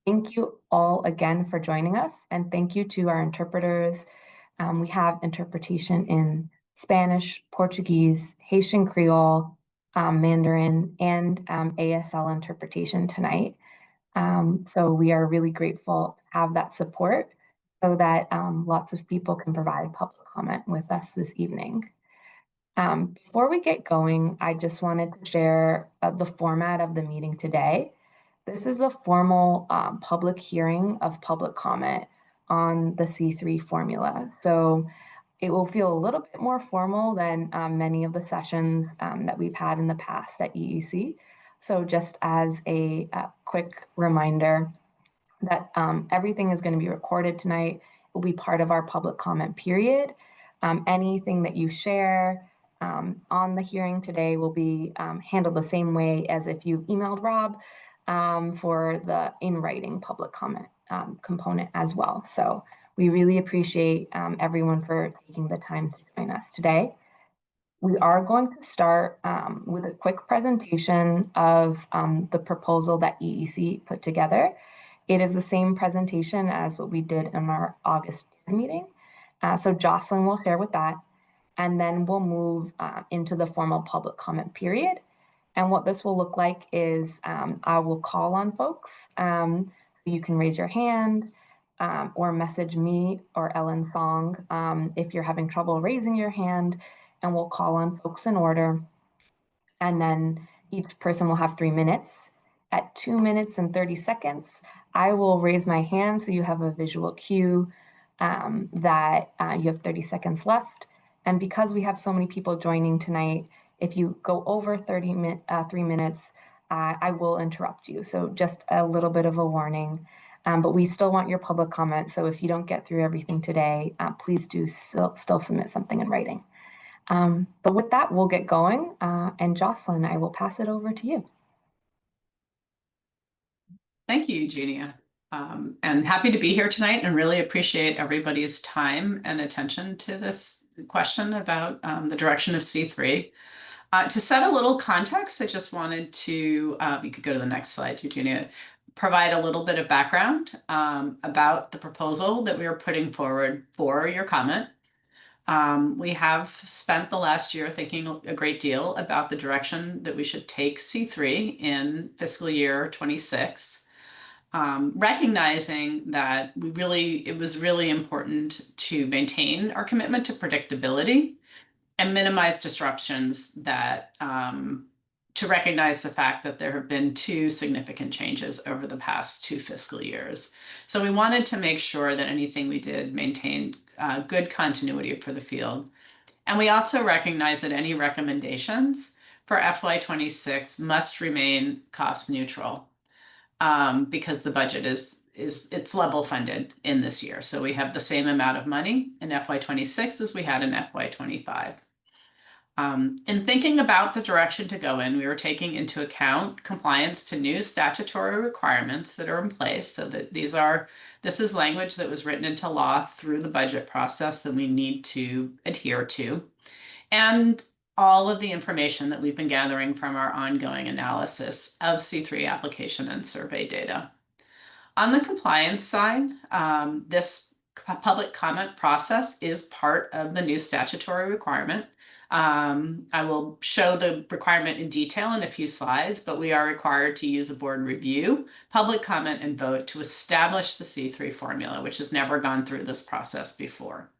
Thank you all again for joining us, and thank you to our interpreters. We have interpretation in Spanish, Portuguese, Haitian Creole, Mandarin, and ASL interpretation tonight. So we are really grateful to have that support so that lots of people can provide public comment with us this evening. Before we get going, I just wanted to share the format of the meeting today. This is a formal public hearing of public comment on the C3 formula. So it will feel a little bit more formal than many of the sessions that we've had in the past at EEC. So just as a quick reminder that everything is going to be recorded tonight. It will be part of our public comment period. Anything that you share on the hearing today will be handled the same way as if you've emailed Rob for the in writing public comment component as well. So we really appreciate everyone for taking the time to join us today. We are going to start with a quick presentation of the proposal that EEC put together. It is the same presentation as what we did in our August board meeting. So Jocelyn will share with that, and then we'll move into the formal public comment period. And what this will look like is I will call on folks. You can raise your hand or message me or Ellen Song if you're having trouble raising your hand, and we'll call on folks in order. And then each person will have 3 minutes. At 2 minutes and 30 seconds, I will raise my hand so you have a visual cue that you have 30 seconds left. And because we have so many people joining tonight, if you go over 3 minutes, I will interrupt you. So just a little bit of a warning. But we still want your public comment. So if you don't get through everything today, please do still submit something in writing. But with that, we'll get going. And Jocelyn, I will pass it over to you. Thank you, Eugenia. And happy to be here tonight and really appreciate everybody's time and attention to this question about the direction of C3. To set a little context, I just wanted to, you could go to the next slide, Eugenia, provide a little bit of background about the proposal that we are putting forward for your comment. We have spent the last year thinking a great deal about the direction that we should take C3 in fiscal year 26. Recognizing that it was really important to maintain our commitment to predictability and minimize disruptions that to recognize the fact that there have been 2 significant changes over the past 2 fiscal years. So we wanted to make sure that anything we did maintained good continuity for the field. And we also recognize that any recommendations for FY26 must remain cost neutral. Because the budget it's level funded in this year. So we have the same amount of money in FY26 as we had in FY25. In thinking about the direction to go in, we were taking into account compliance to new statutory requirements that are in place. So that this is language that was written into law through the budget process that we need to adhere to. And all of the information that we've been gathering from our ongoing analysis of C3 application and survey data. On the compliance side, this public comment process is part of the new statutory requirement. I will show the requirement in detail in a few slides, but we are required to use a board review, public comment, and vote to establish the C3 formula, which has never gone through this process before.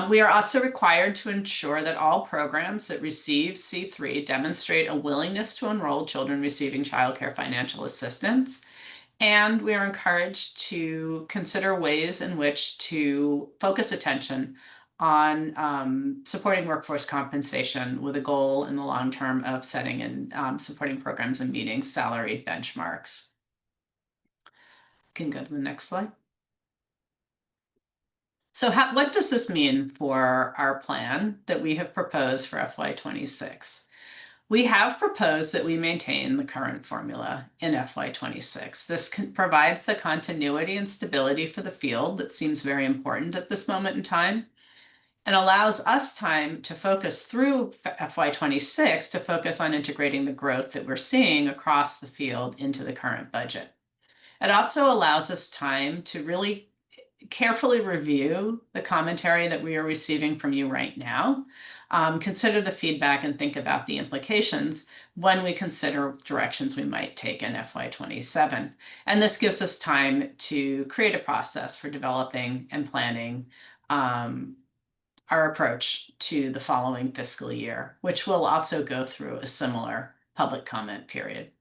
We are also required to ensure that all programs that receive C3 demonstrate a willingness to enroll children receiving childcare financial assistance. And we are encouraged to consider ways in which to focus attention on supporting workforce compensation with a goal in the long term of setting and supporting programs and meeting salary benchmarks. You can go to the next slide. So what does this mean for our plan that we have proposed for FY26? We have proposed that we maintain the current formula in FY26. This provides the continuity and stability for the field that seems very important at this moment in time, and allows us time to focus through FY26 to focus on integrating the growth that we're seeing across the field into the current budget. It also allows us time to really carefully review the commentary that we are receiving from you right now, consider the feedback and think about the implications when we consider directions we might take in FY27. And this gives us time to create a process for developing and planning our approach to the following fiscal year, which will also go through a similar public comment period.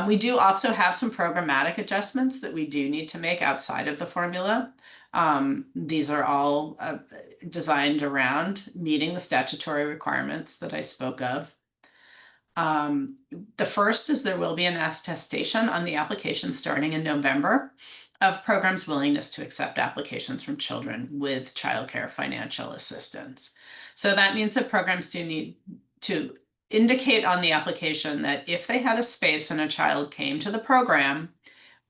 We do also have some programmatic adjustments that we do need to make outside of the formula. These are all designed around meeting the statutory requirements that I spoke of. The first is there will be an attestation on the application starting in November of programs' willingness to accept applications from children with childcare financial assistance. So that means that programs do need to indicate on the application that if they had a space and a child came to the program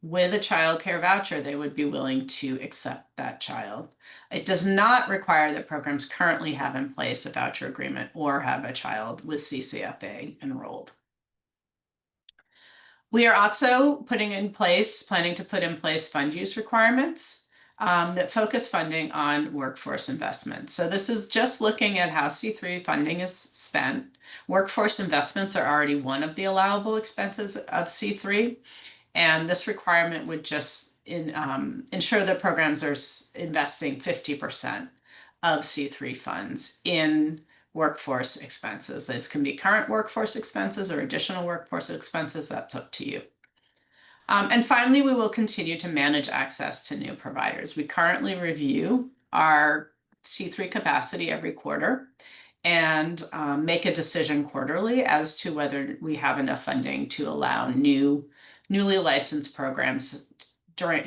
with a child care voucher, they would be willing to accept that child. It does not require that programs currently have in place a voucher agreement or have a child with CCFA enrolled. We are also planning to put in place fund use requirements that focus funding on workforce investments. So this is just looking at how C3 funding is spent. Workforce investments are already one of the allowable expenses of C3, and this requirement would just ensure that programs are investing 50% of C3 funds in workforce expenses. Those can be current workforce expenses or additional workforce expenses. That's up to you. And finally, we will continue to manage access to new providers. We currently review our C3 capacity every quarter and make a decision quarterly as to whether we have enough funding to allow newly licensed programs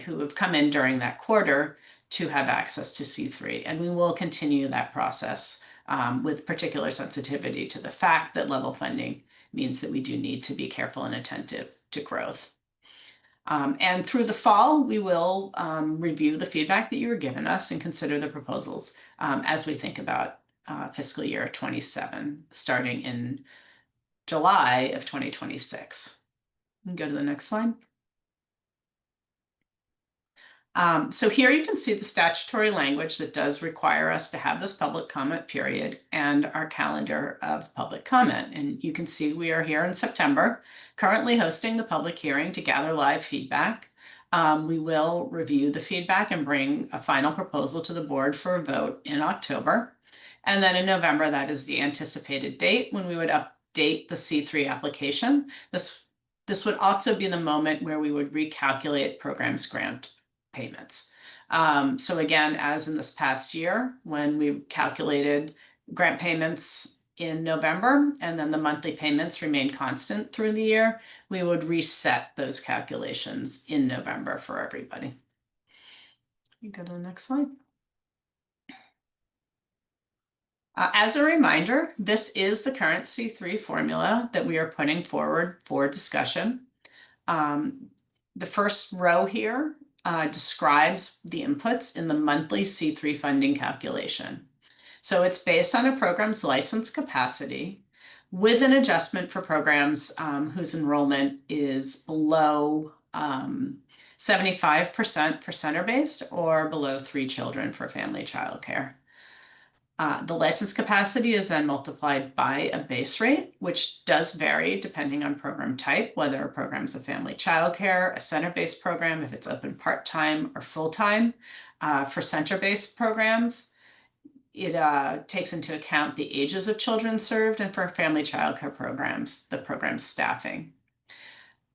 who have come in during that quarter to have access to C3. And we will continue that process with particular sensitivity to the fact that level funding means that we do need to be careful and attentive to growth. And through the fall, we will review the feedback that you were given us and consider the proposals as we think about fiscal year 27, starting in July of 2026. Go to the next slide. So here you can see the statutory language that does require us to have this public comment period and our calendar of public comment. And you can see we are here in September, currently hosting the public hearing to gather live feedback. We will review the feedback and bring a final proposal to the board for a vote in October. And then in November, that is the anticipated date when we would update the C3 application. This would also be the moment where we would recalculate programs grant payments. So again, as in this past year, when we calculated grant payments in November and then the monthly payments remained constant through the year, we would reset those calculations in November for everybody. You go to the next slide. As a reminder, this is the current C3 formula that we are putting forward for discussion. The first row here describes the inputs in the monthly C3 funding calculation. So it's based on a program's license capacity with an adjustment for programs whose enrollment is below 75% for center-based or below 3 children for family childcare. The license capacity is then multiplied by a base rate, which does vary depending on program type, whether a program is a family childcare, a center-based program, if it's open part-time or full-time. For center-based programs, it takes into account the ages of children served, and for family childcare programs, the program's staffing.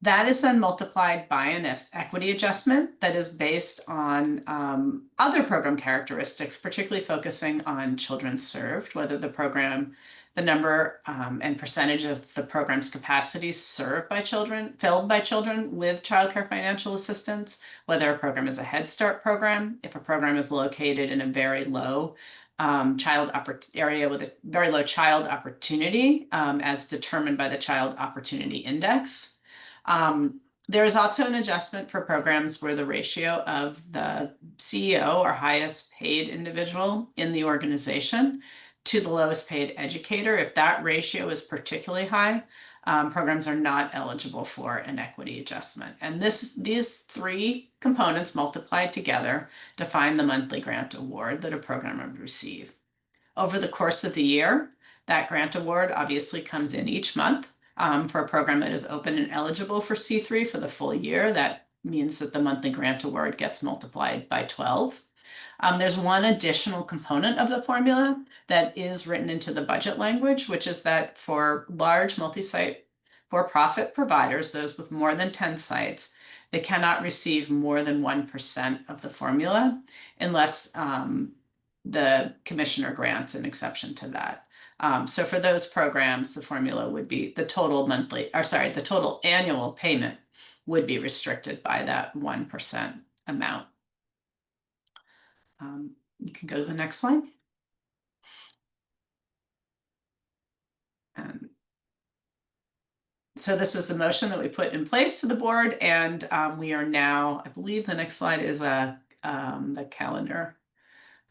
That is then multiplied by an equity adjustment that is based on other program characteristics, particularly focusing on children served, whether the number and percentage of the program's capacity filled by children with childcare financial assistance, whether a program is a Head Start program, if a program is located in a very low area with a very low child opportunity as determined by the Child Opportunity Index. There is also an adjustment for programs where the ratio of the CEO or highest paid individual in the organization to the lowest paid educator, if that ratio is particularly high, programs are not eligible for an equity adjustment. And these three components multiplied together define the monthly grant award that a program would receive. Over the course of the year, that grant award obviously comes in each month. For a program that is open and eligible for C3 for the full year, that means that the monthly grant award gets multiplied by 12. There's one additional component of the formula that is written into the budget language, which is that for large multi-site for-profit providers, those with more than 10 sites, they cannot receive more than 1% of the formula unless the commissioner grants an exception to that. So for those programs, the formula would be the total the total annual payment would be restricted by that 1% amount. You can go to the next slide. And so this was the motion that we put in place to the board, and we are now, I believe the next slide is the calendar,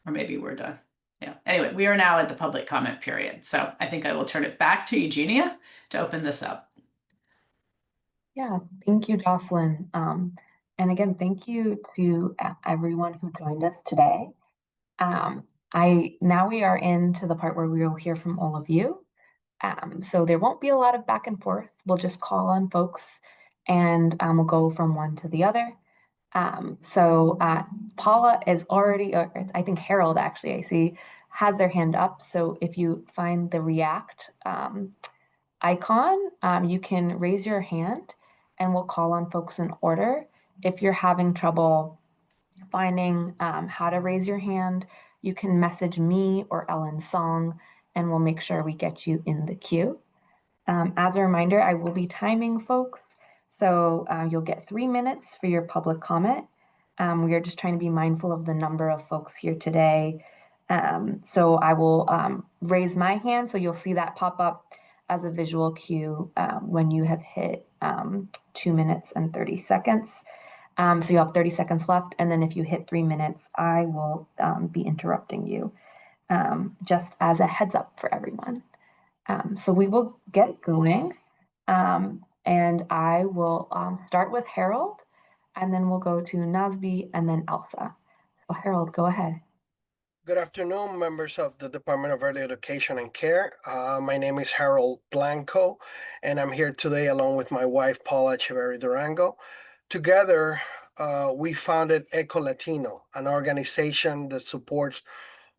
or maybe we're done. Yeah. Anyway, we are now at the public comment period. So I think I will turn it back to Eugenia to open this up. Yeah, thank you, Jocelyn. And again, thank you to everyone who joined us today. Now we are into the part where we will hear from all of you. So there won't be a lot of back and forth. We'll just call on folks and we'll go from one to the other. Paula is already, or I think Harold actually, I see, has their hand up. So if you find the react icon, you can raise your hand and we'll call on folks in order. If you're having trouble finding how to raise your hand, you can message me or Ellen Song and we'll make sure we get you in the queue. As a reminder, I will be timing folks. So you'll get 3 minutes for your public comment. We are just trying to be mindful of the number of folks here today. So I will raise my hand. So you'll see that pop up as a visual cue when you have hit 2 minutes and 30 seconds. So you have 30 seconds left. And then if you hit 3 minutes, I will be interrupting you just as a heads up for everyone. So we will get going. And I will start with Harold, and then we'll go to Nazbi and then Elsa. So Harold, go ahead. Good afternoon, members of the Department of Early Education and Care. My name is Harold Blanco, and I'm here today along with my wife, Paula Echeverry Durango. Together, we founded Eco Latino, an organization that supports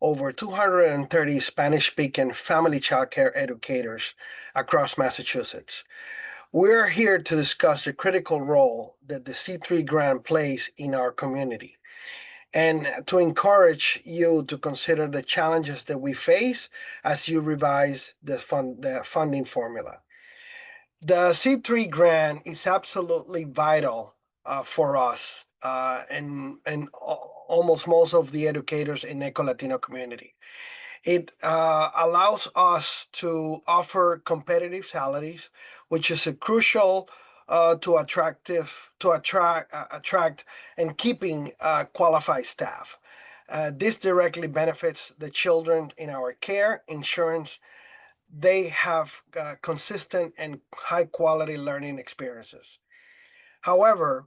over 230 Spanish-speaking family childcare educators across Massachusetts. We're here to discuss the critical role that the C3 grant plays in our community and to encourage you to consider the challenges that we face as you revise the funding formula. The C3 grant is absolutely vital for us and almost most of the educators in Eco Latino community. It allows us to offer competitive salaries, which is a crucial to attract and keeping qualified staff. This directly benefits the children in our care, insurance. They have consistent and high quality learning experiences. However,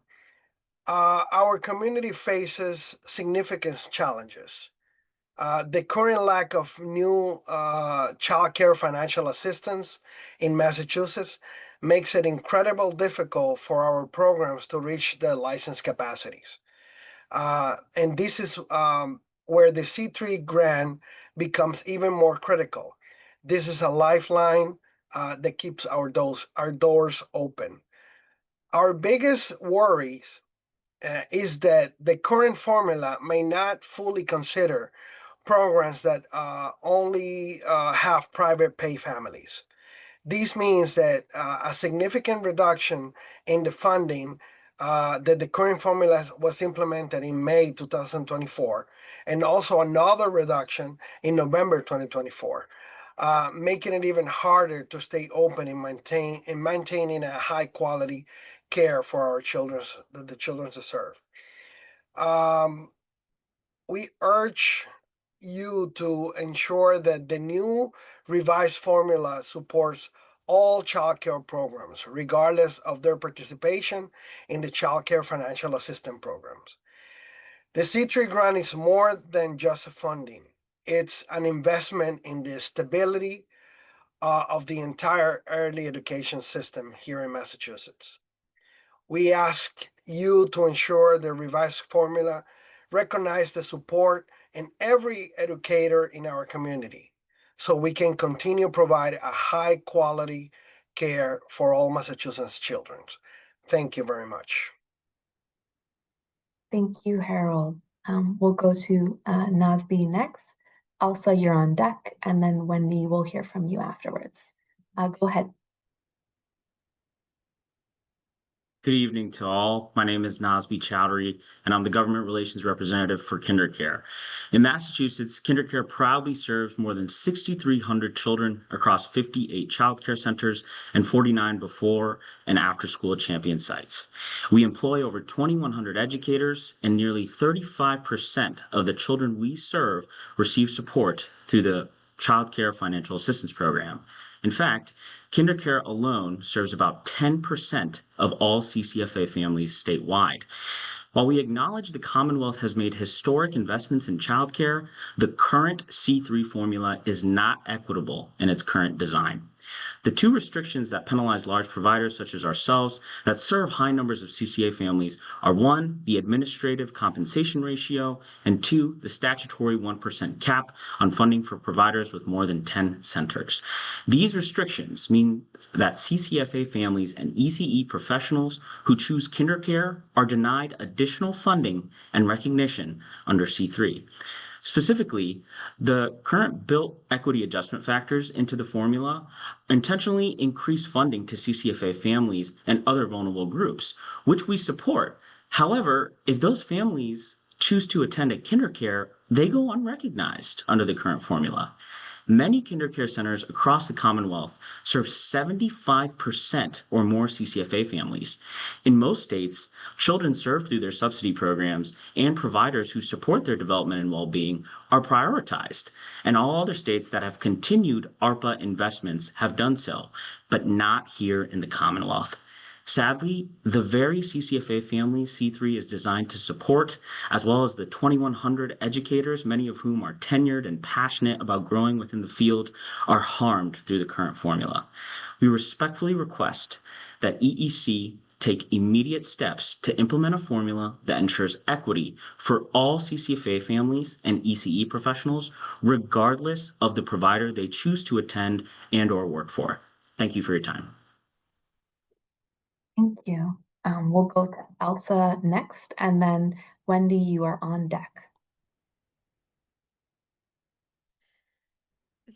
our community faces significant challenges. The current lack of new child care financial assistance in Massachusetts makes it incredibly difficult for our programs to reach their license capacities. And this is where the C3 grant becomes even more critical. This is a lifeline that keeps our doors open. Our biggest worries is that the current formula may not fully consider programs that only have private pay families. This means that a significant reduction in the funding that the current formula was implemented in May 2024, and also another reduction in November 2024, making it even harder to stay open and maintaining a high quality care for our children, the children to serve. We urge you to ensure that the new revised formula supports all childcare programs, regardless of their participation in the childcare financial assistance programs. The C3 grant is more than just funding. It's an investment in the stability of the entire early education system here in Massachusetts. We ask you to ensure the revised formula recognize the support in every educator in our community so we can continue to provide a high quality care for all Massachusetts children. Thank you very much. Thank you, Harold. We'll go to Nasby next. Elsa, you're on deck, and then Wendy, we'll hear from you afterwards. Go ahead. Good evening to all. My name is Nasby Chowdhury, and I'm the Government Relations Representative for KinderCare. In Massachusetts, KinderCare proudly serves more than 6,300 children across 58 childcare centers and 49 before and after school champion sites. We employ over 2,100 educators, and nearly 35% of the children we serve receive support through the Child Care Financial Assistance Program. In fact, KinderCare alone serves about 10% of all CCFA families statewide. While we acknowledge the Commonwealth has made historic investments in childcare, the current C3 formula is not equitable in its current design. The two restrictions that penalize large providers such as ourselves that serve high numbers of CCA families are one, the administrative compensation ratio, and two, the statutory 1% cap on funding for providers with more than 10 centers. These restrictions mean that CCFA families and ECE professionals who choose KinderCare are denied additional funding and recognition under C3. Specifically, the current built equity adjustment factors into the formula intentionally increase funding to CCFA families and other vulnerable groups, which we support. However, if those families choose to attend a KinderCare, they go unrecognized under the current formula. Many KinderCare centers across the Commonwealth serve 75% or more CCFA families. In most states, children served through their subsidy programs and providers who support their development and well-being are prioritized, and all other states that have continued ARPA investments have done so, but not here in the Commonwealth. Sadly, the very CCFA families C3 is designed to support, as well as the 2,100 educators, many of whom are tenured and passionate about growing within the field, are harmed through the current formula. We respectfully request that EEC take immediate steps to implement a formula that ensures equity for all CCFA families and ECE professionals, regardless of the provider they choose to attend and/or work for. Thank you for your time. Thank you. We'll go to Elsa next, and then Wendy, you are on deck.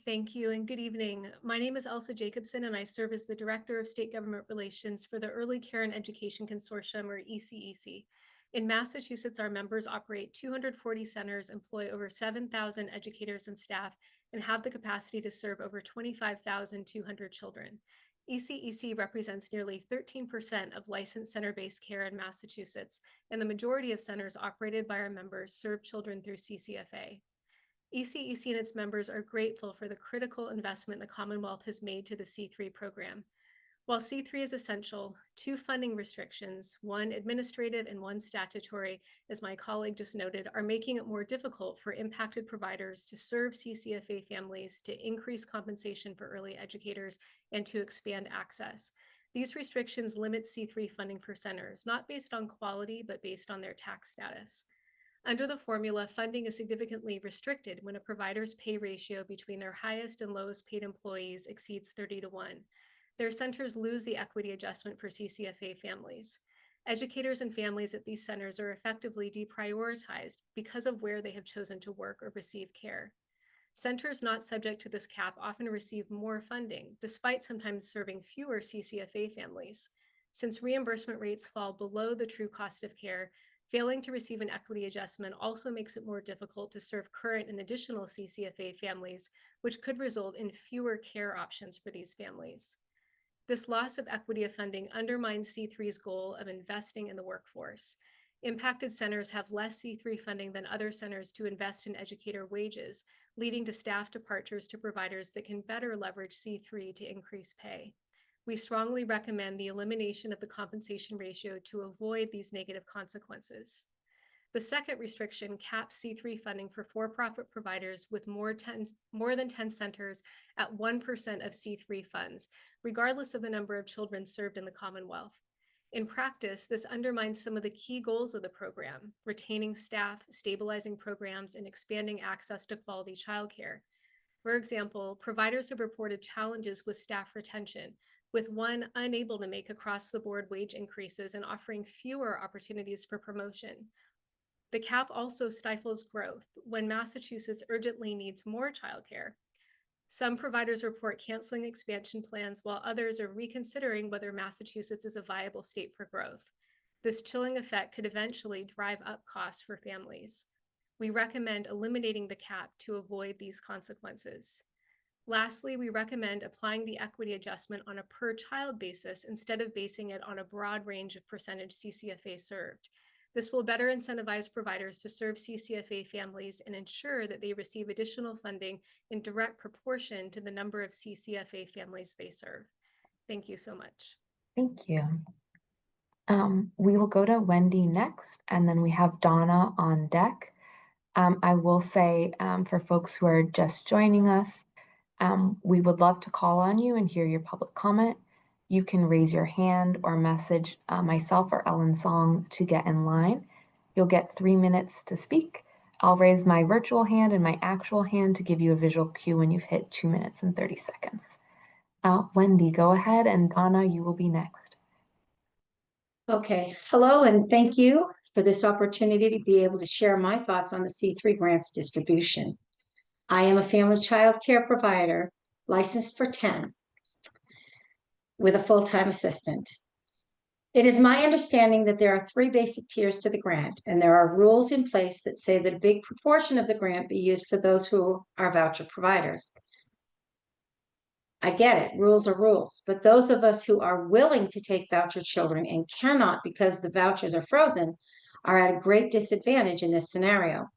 Thank you and good evening. My name is Elsa Jacobson and I serve as the Director of State Government Relations for the Early Care and Education Consortium, or ECEC. In Massachusetts, our members operate 240 centers, employ over 7,000 educators and staff, and have the capacity to serve over 25,200 children. ECEC represents nearly 13% of licensed center-based care in Massachusetts, and the majority of centers operated by our members serve children through CCFA. ECEC and its members are grateful for the critical investment the Commonwealth has made to the C3 program. While C3 is essential, two funding restrictions, one administrative and one statutory, as my colleague just noted, are making it more difficult for impacted providers to serve CCFA families, to increase compensation for early educators, and to expand access. These restrictions limit C3 funding for centers, not based on quality, but based on their tax status. Under the formula, funding is significantly restricted when a provider's pay ratio between their highest and lowest paid employees exceeds 30-1. Their centers lose the equity adjustment for CCFA families. Educators and families at these centers are effectively deprioritized because of where they have chosen to work or receive care. Centers not subject to this cap often receive more funding, despite sometimes serving fewer CCFA families. Since reimbursement rates fall below the true cost of care, failing to receive an equity adjustment also makes it more difficult to serve current and additional CCFA families, which could result in fewer care options for these families. This loss of equity of funding undermines C3's goal of investing in the workforce. Impacted centers have less C3 funding than other centers to invest in educator wages, leading to staff departures to providers that can better leverage C3 to increase pay. We strongly recommend the elimination of the compensation ratio to avoid these negative consequences. The second restriction caps C3 funding for-profit providers with more than 10 centers at 1% of C3 funds, regardless of the number of children served in the Commonwealth. In practice, this undermines some of the key goals of the program: retaining staff, stabilizing programs, and expanding access to quality childcare. For example, providers have reported challenges with staff retention, with one unable to make across-the-board wage increases and offering fewer opportunities for promotion. The cap also stifles growth when Massachusetts urgently needs more childcare. Some providers report canceling expansion plans, while others are reconsidering whether Massachusetts is a viable state for growth. This chilling effect could eventually drive up costs for families. We recommend eliminating the cap to avoid these consequences. Lastly, we recommend applying the equity adjustment on a per-child basis instead of basing it on a broad range of percentage CCFA served. This will better incentivize providers to serve CCFA families and ensure that they receive additional funding in direct proportion to the number of CCFA families they serve. Thank you so much. Thank you. We will go to Wendy next, and then we have Donna on deck. I will say, for folks who are just joining us, we would love to call on you and hear your public comment. You can raise your hand or message myself or Ellen Song to get in line. You'll get 3 minutes to speak. I'll raise my virtual hand and my actual hand to give you a visual cue when you've hit 2 minutes and 30 seconds. Wendy, go ahead, and Donna, you will be next. Okay, hello, and thank you for this opportunity to be able to share my thoughts on the C3 grants distribution. I am a family child care provider licensed for 10 with a full-time assistant. It is my understanding that there are 3 basic tiers to the grant, and there are rules in place that say that a big proportion of the grant be used for those who are voucher providers. I get it, rules are rules, but those of us who are willing to take voucher children and cannot because the vouchers are frozen are at a great disadvantage in this scenario.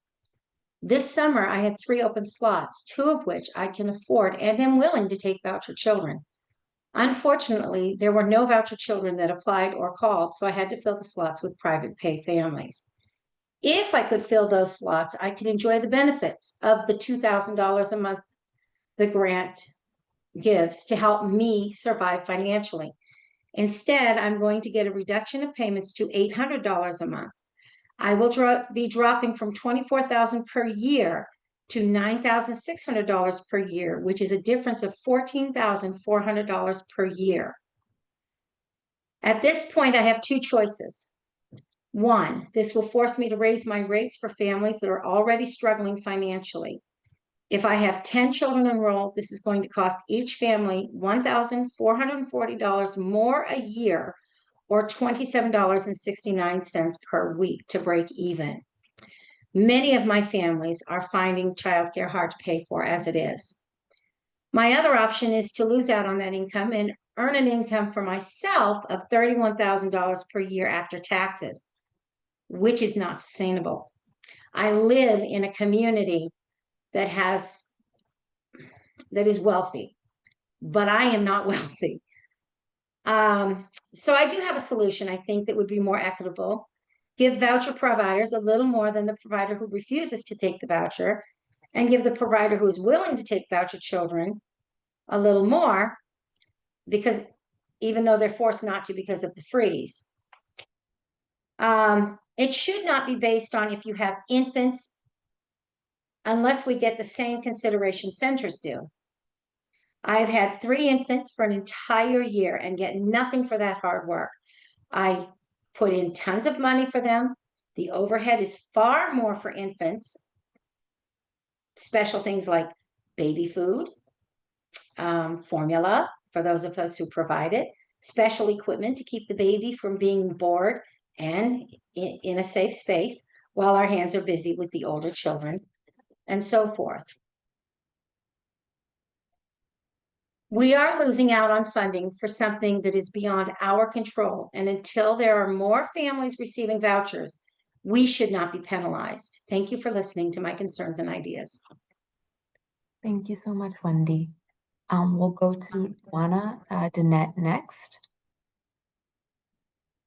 This summer, I had 3 open slots, 2 of which I can afford and am willing to take voucher children. Unfortunately, there were no voucher children that applied or called, so I had to fill the slots with private pay families. If I could fill those slots, I could enjoy the benefits of the $2,000 a month the grant gives to help me survive financially. Instead, I'm going to get a reduction of payments to $800 a month. I will be dropping from $24,000 per year to $9,600 per year, which is a difference of $14,400 per year. At this point, I have 2 choices. 1, this will force me to raise my rates for families that are already struggling financially. If I have 10 children enrolled, this is going to cost each family $1,440 more a year, or $27.69 per week to break even. Many of my families are finding childcare hard to pay for as it is. My other option is to lose out on that income and earn an income for myself of $31,000 per year after taxes, which is not sustainable. I live in a community that is wealthy, but I am not wealthy. So I do have a solution, I think, that would be more equitable. Give voucher providers a little more than the provider who refuses to take the voucher, and give the provider who is willing to take voucher children a little more, because even though they're forced not to because of the freeze. It should not be based on if you have infants, unless we get the same consideration centers do. I've had 3 infants for an entire year and get nothing for that hard work. I put in tons of money for them. The overhead is far more for infants. Special things like baby food, formula for those of us who provide it, special equipment to keep the baby from being bored and in a safe space while our hands are busy with the older children, and so forth. We are losing out on funding for something that is beyond our control, and until there are more families receiving vouchers, we should not be penalized. Thank you for listening to my concerns and ideas. Thank you so much, Wendy. We'll go to Donna Danette next.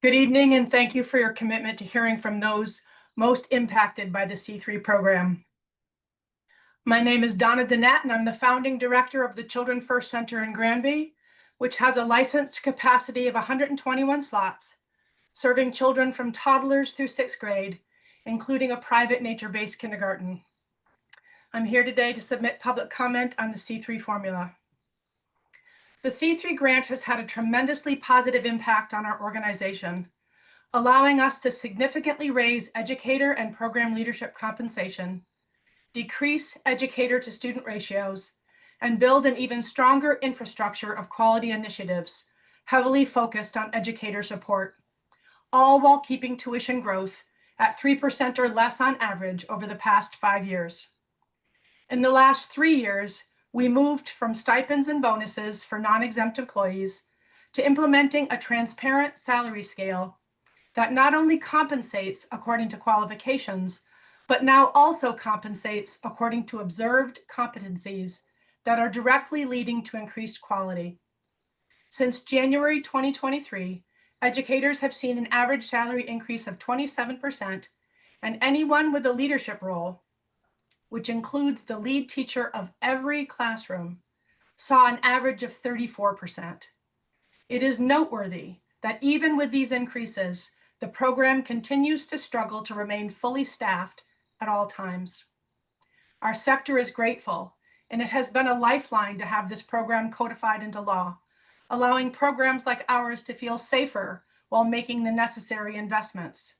Good evening, and thank you for your commitment to hearing from those most impacted by the C3 program. My name is Donna Danette, and I'm the founding director of the Children First Center in Granby, which has a licensed capacity of 121 slots, serving children from toddlers through 6th grade, including a private nature-based kindergarten. I'm here today to submit public comment on the C3 formula. The C3 grant has had a tremendously positive impact on our organization, allowing us to significantly raise educator and program leadership compensation, decrease educator to student ratios, and build an even stronger infrastructure of quality initiatives heavily focused on educator support, all while keeping tuition growth at 3% or less on average over the past 5 years. In the last 3 years, we moved from stipends and bonuses for non-exempt employees to implementing a transparent salary scale that not only compensates according to qualifications, but now also compensates according to observed competencies that are directly leading to increased quality. Since January 2023, educators have seen an average salary increase of 27%, and anyone with a leadership role, which includes the lead teacher of every classroom, saw an average of 34%. It is noteworthy that even with these increases, the program continues to struggle to remain fully staffed at all times. Our sector is grateful, and it has been a lifeline to have this program codified into law, allowing programs like ours to feel safer while making the necessary investments.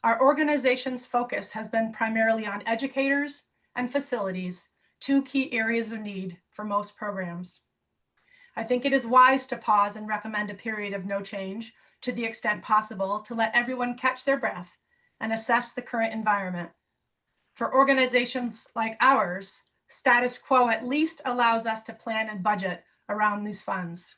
Our organization's focus has been primarily on educators and facilities, 2 key areas of need for most programs. I think it is wise to pause and recommend a period of no change to the extent possible to let everyone catch their breath and assess the current environment. For organizations like ours, status quo at least allows us to plan and budget around these funds.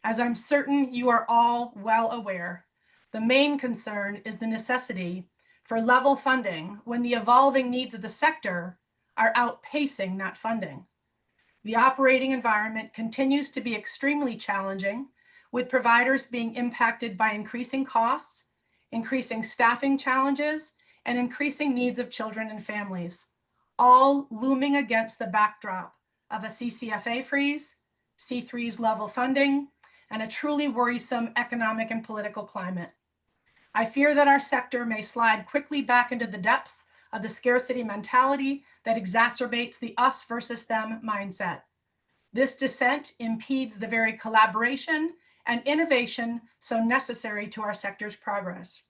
As I'm certain you are all well aware, the main concern is the necessity for level funding when the evolving needs of the sector are outpacing that funding. The operating environment continues to be extremely challenging, with providers being impacted by increasing costs, increasing staffing challenges, and increasing needs of children and families, all looming against the backdrop of a CCFA freeze, C3's level funding, and a truly worrisome economic and political climate. I fear that our sector may slide quickly back into the depths of the scarcity mentality that exacerbates the us versus them mindset. This descent impedes the very collaboration and innovation so necessary to our sector's progress.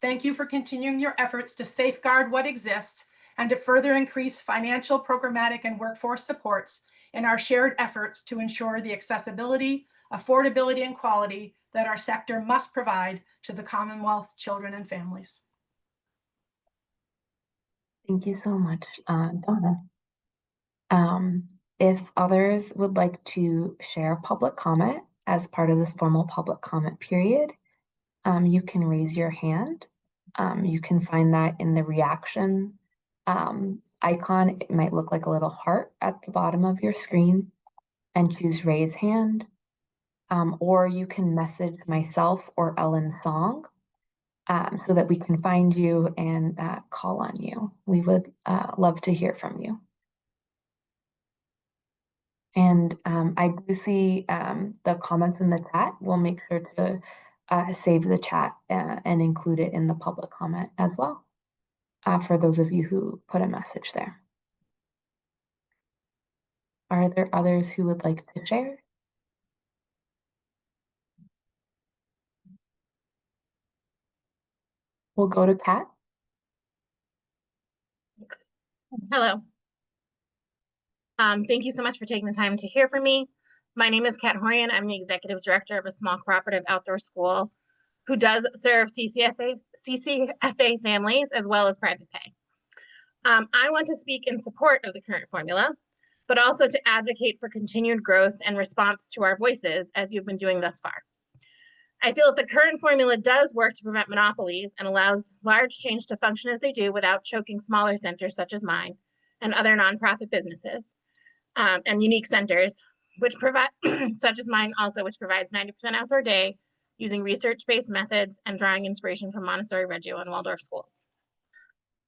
Thank you for continuing your efforts to safeguard what exists and to further increase financial, programmatic, and workforce supports in our shared efforts to ensure the accessibility, affordability, and quality that our sector must provide to the Commonwealth's children and families. Thank you so much, Donna. If others would like to share public comment as part of this formal public comment period, you can raise your hand. You can find that in the reaction icon. It might look like a little heart at the bottom of your screen, and choose raise hand. Or you can message myself or Ellen Song so that we can find you and call on you. We would love to hear from you. And I do see the comments in the chat. We'll make sure to save the chat and include it in the public comment as well for those of you who put a message there. Are there others who would like to share? We'll go to Kat. Hello. Thank you so much for taking the time to hear from me. My name is Kat Horian. I'm the executive director of a small cooperative outdoor school who does serve CCFA families as well as private pay. I want to speak in support of the current formula, but also to advocate for continued growth and response to our voices as you've been doing thus far. I feel that the current formula does work to prevent monopolies and allows large change to function as they do without choking smaller centers such as mine and other nonprofit businesses. and unique centers, which provide, such as mine also, which provides 90% outdoor day using research-based methods and drawing inspiration from Montessori, Reggio, and Waldorf schools.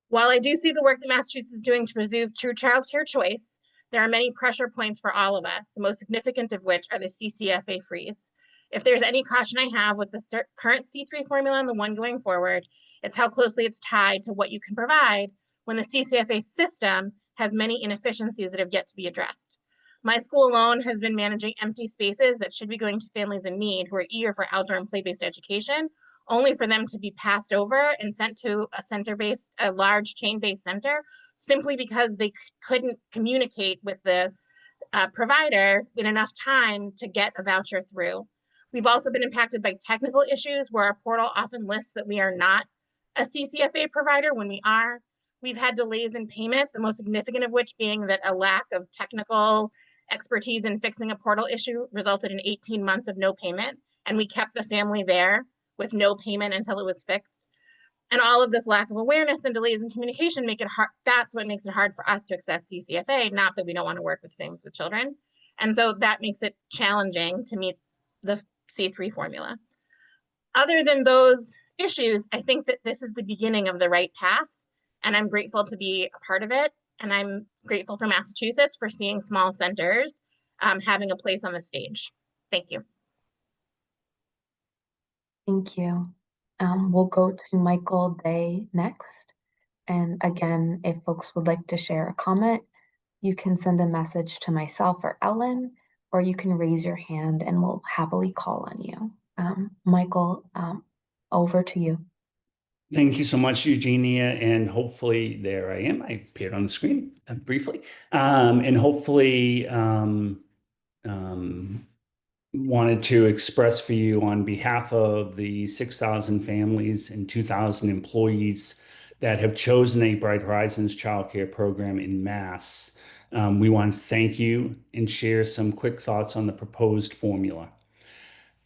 While I do see the work that Massachusetts is doing to preserve true childcare choice, there are many pressure points for all of us, the most significant of which are the CCFA freeze. If there's any caution I have with the current C3 formula and the one going forward, it's how closely it's tied to what you can provide when the CCFA system has many inefficiencies that have yet to be addressed. My school alone has been managing empty spaces that should be going to families in need who are eager for outdoor and play-based education, only for them to be passed over and sent to a large chain-based center, simply because they couldn't communicate with the provider in enough time to get a voucher through. We've also been impacted by technical issues where our portal often lists that we are not a CCFA provider when we are. We've had delays in payment, the most significant of which being that a lack of technical expertise in fixing a portal issue resulted in 18 months of no payment, and we kept the family there with no payment until it was fixed. And all of this lack of awareness and delays in communication make it hard. That's what makes it hard for us to access CCFA, not that we don't want to work with families with children. And so that makes it challenging to meet the C3 formula. Other than those issues, I think that this is the beginning of the right path, and I'm grateful to be a part of it. And I'm grateful for Massachusetts for seeing small centers having a place on the stage. Thank you. Thank you. We'll go to Michael Day next. And again, if folks would like to share a comment, you can send a message to myself or Ellen, or you can raise your hand and we'll happily call on you. Michael, over to you. Thank you so much, Eugenia. And hopefully, there I am. I appeared on the screen briefly. And hopefully, wanted to express for you on behalf of the 6,000 families and 2,000 employees that have chosen a Bright Horizons childcare program in Mass. We want to thank you and share some quick thoughts on the proposed formula.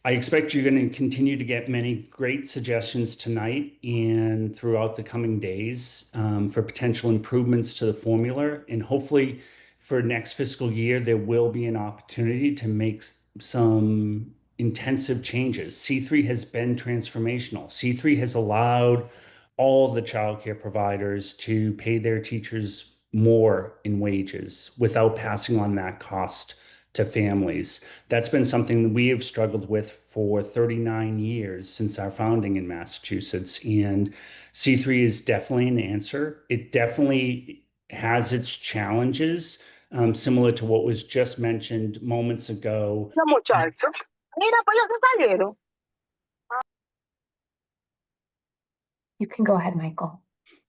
I expect you're going to continue to get many great suggestions tonight and throughout the coming days for potential improvements to the formula. And hopefully for next fiscal year, there will be an opportunity to make some intensive changes. C3 has been transformational. C3 has allowed all the childcare providers to pay their teachers more in wages without passing on that cost to families. That's been something that we have struggled with for 39 years since our founding in Massachusetts. And C3 is definitely an answer. It definitely has its challenges, similar to what was just mentioned moments ago. You can go ahead, Michael.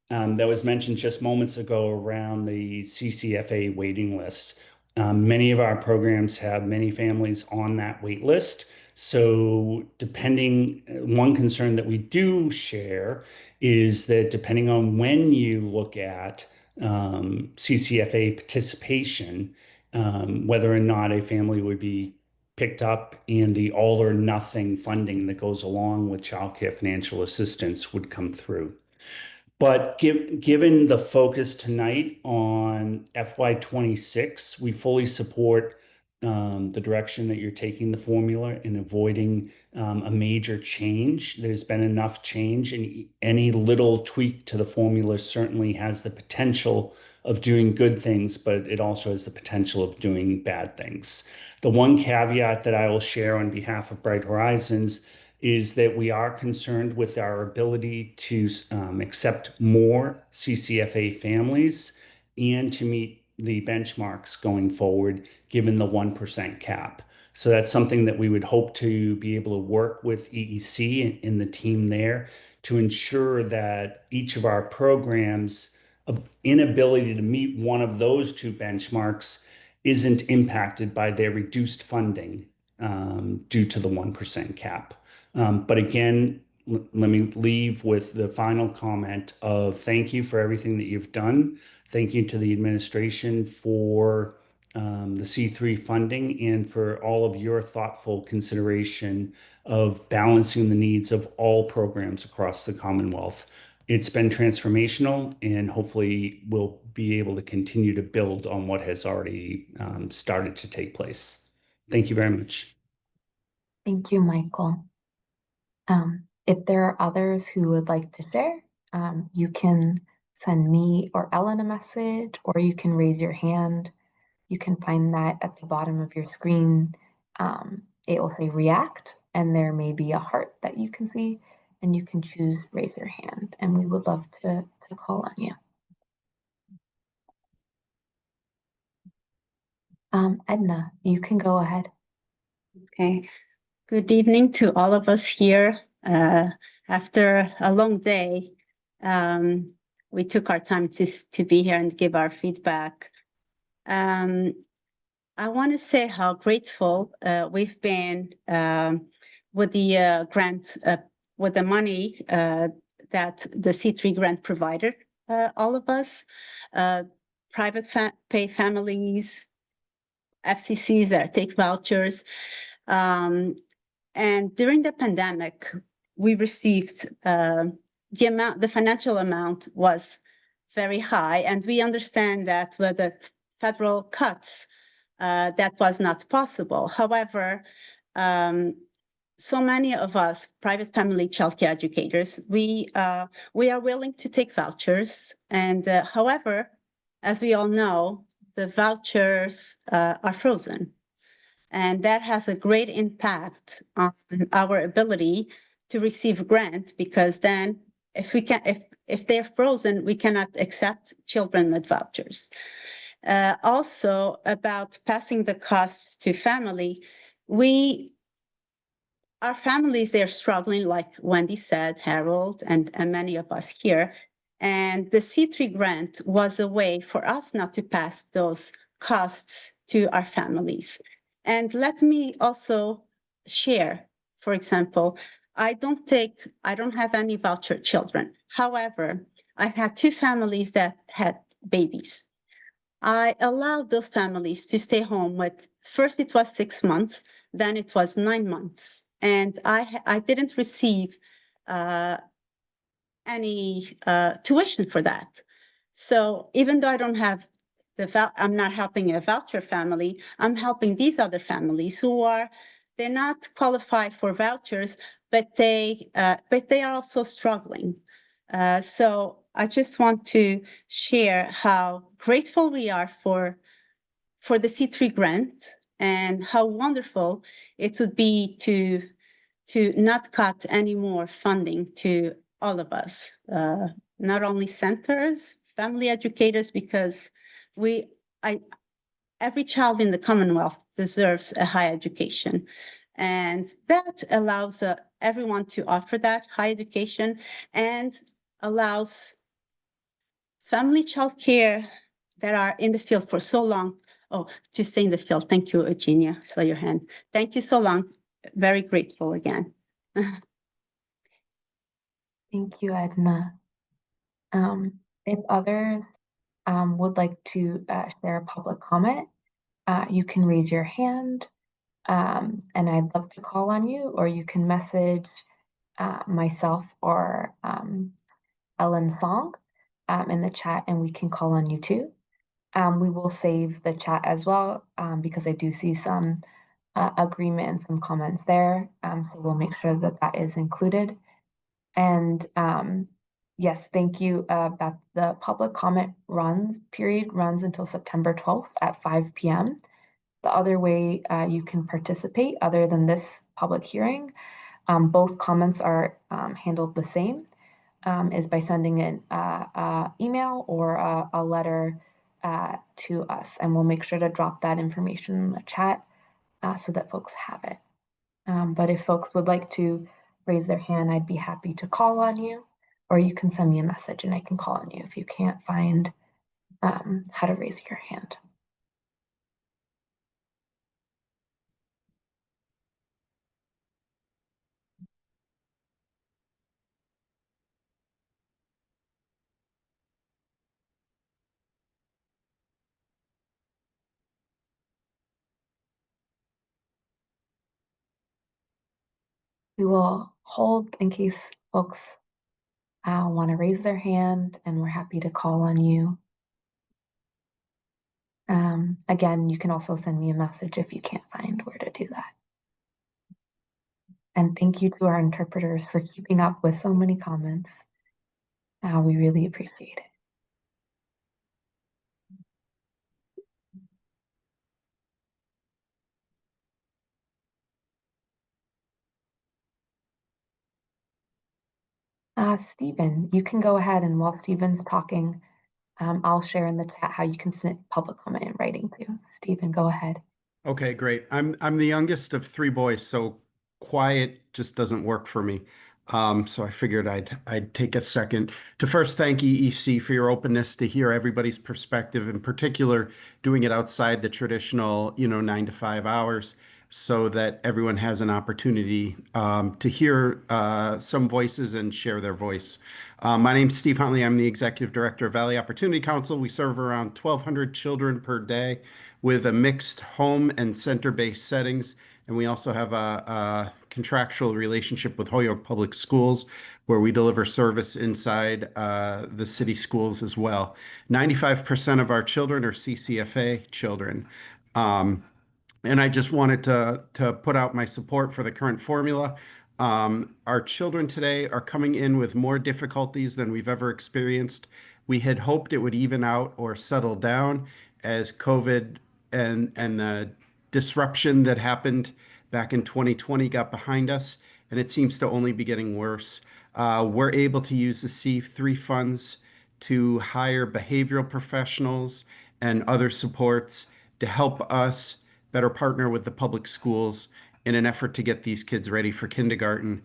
That was mentioned just moments ago around the CCFA waiting list. Many of our programs have many families on that wait list. So one concern that we do share is that depending on when you look at CCFA participation, whether or not a family would be picked up and the all or nothing funding that goes along with childcare financial assistance would come through. But given the focus tonight on FY26, we fully support the direction that you're taking the formula in avoiding a major change. There's been enough change, and any little tweak to the formula certainly has the potential of doing good things, but it also has the potential of doing bad things. The one caveat that I will share on behalf of Bright Horizons is that we are concerned with our ability to accept more CCFA families and to meet the benchmarks going forward, given the 1% cap. So that's something that we would hope to be able to work with EEC and the team there to ensure that each of our programs' inability to meet one of those two benchmarks isn't impacted by their reduced funding due to the 1% cap. But again, let me leave with the final comment of thank you for everything that you've done. Thank you to the administration for the C3 funding and for all of your thoughtful consideration of balancing the needs of all programs across the Commonwealth. It's been transformational, and hopefully we'll be able to continue to build on what has already started to take place. Thank you very much. Thank you, Michael. If there are others who would like to share, you can send me or Ellen a message, or you can raise your hand. You can find that at the bottom of your screen. It will say react, and there may be a heart that you can see, and you can choose raise your hand, and we would love to call on you. Edna, you can go ahead. Okay. Good evening to all of us here. After a long day, we took our time to be here and give our feedback. I want to say how grateful we've been with the grant, with the money that the C3 grant provided all of us, private pay families, FCCs that take vouchers. And during the pandemic, we received the financial amount was very high, and we understand that with the federal cuts, that was not possible. However, so many of us, private family childcare educators, we are willing to take vouchers. And however, as we all know, the vouchers are frozen. And that has a great impact on our ability to receive grant, because then if they're frozen, we cannot accept children with vouchers. Also, about passing the costs to family, our families, they're struggling, like Wendy said, Harold, and many of us here. And the C3 grant was a way for us not to pass those costs to our families. And let me also share, for example, I don't have any voucher children. However, I had two families that had babies. I allowed those families to stay home with, first it was 6 months, then it was 9 months. And I didn't receive any tuition for that. So even though I don't have I'm not helping a voucher family, I'm helping these other families they're not qualified for vouchers, but they are also struggling. So I just want to share how grateful we are for the C3 grant, and how wonderful it would be to not cut any more funding to all of us, not only centers, family educators, because every child in the Commonwealth deserves a high education. And that allows everyone to offer that high education, and allows family child care that are in the field for so long. Oh, to stay in the field. Thank you, Eugenia. I saw your hand. Thank you so long. Very grateful again. Thank you, Edna. If others would like to share a public comment, you can raise your hand, and I'd love to call on you, or you can message myself or Ellen Song in the chat, and we can call on you too. We will save the chat as well, because I do see some agreement and some comments there. So we'll make sure that that is included. And yes, thank you, Beth. The public comment period runs until September 12th at 5 p.m. The other way you can participate, other than this public hearing, both comments are handled the same, is by sending an email or a letter to us, and we'll make sure to drop that information in the chat so that folks have it. But if folks would like to raise their hand, I'd be happy to call on you, or you can send me a message and I can call on you if you can't find how to raise your hand. We will hold in case folks want to raise their hand, and we're happy to call on you. Again, you can also send me a message if you can't find where to do that. And thank you to our interpreters for keeping up with so many comments. We really appreciate it. Stephen, you can go ahead, and while Stephen's talking, I'll share in the chat how you can submit public comment in writing too. Stephen, go ahead. Okay, great. I'm the youngest of three boys, so quiet just doesn't work for me. So I figured I'd take a second to first thank EEC for your openness to hear everybody's perspective, in particular, doing it outside the traditional, 9 to 5 hours, so that everyone has an opportunity to hear some voices and share their voice. My name's Steve Huntley. I'm the Executive Director of Valley Opportunity Council. We serve around 1,200 children per day with a mixed home and center-based settings. And we also have a contractual relationship with Holyoke Public Schools, where we deliver service inside the city schools as well. 95% of our children are CCFA children. And I just wanted to put out my support for the current formula. Our children today are coming in with more difficulties than we've ever experienced. We had hoped it would even out or settle down as COVID and the disruption that happened back in 2020 got behind us, and it seems to only be getting worse. We're able to use the C3 funds to hire behavioral professionals and other supports to help us better partner with the public schools in an effort to get these kids ready for kindergarten,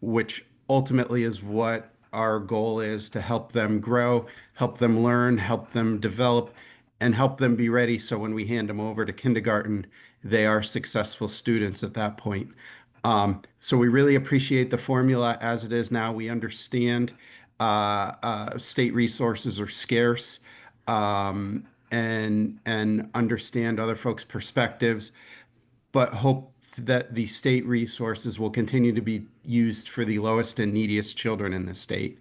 which ultimately is what our goal is, to help them grow, help them learn, help them develop, and help them be ready so when we hand them over to kindergarten, they are successful students at that point. So we really appreciate the formula as it is now. We understand state resources are scarce, and understand other folks' perspectives, but hope that the state resources will continue to be used for the lowest and neediest children in the state.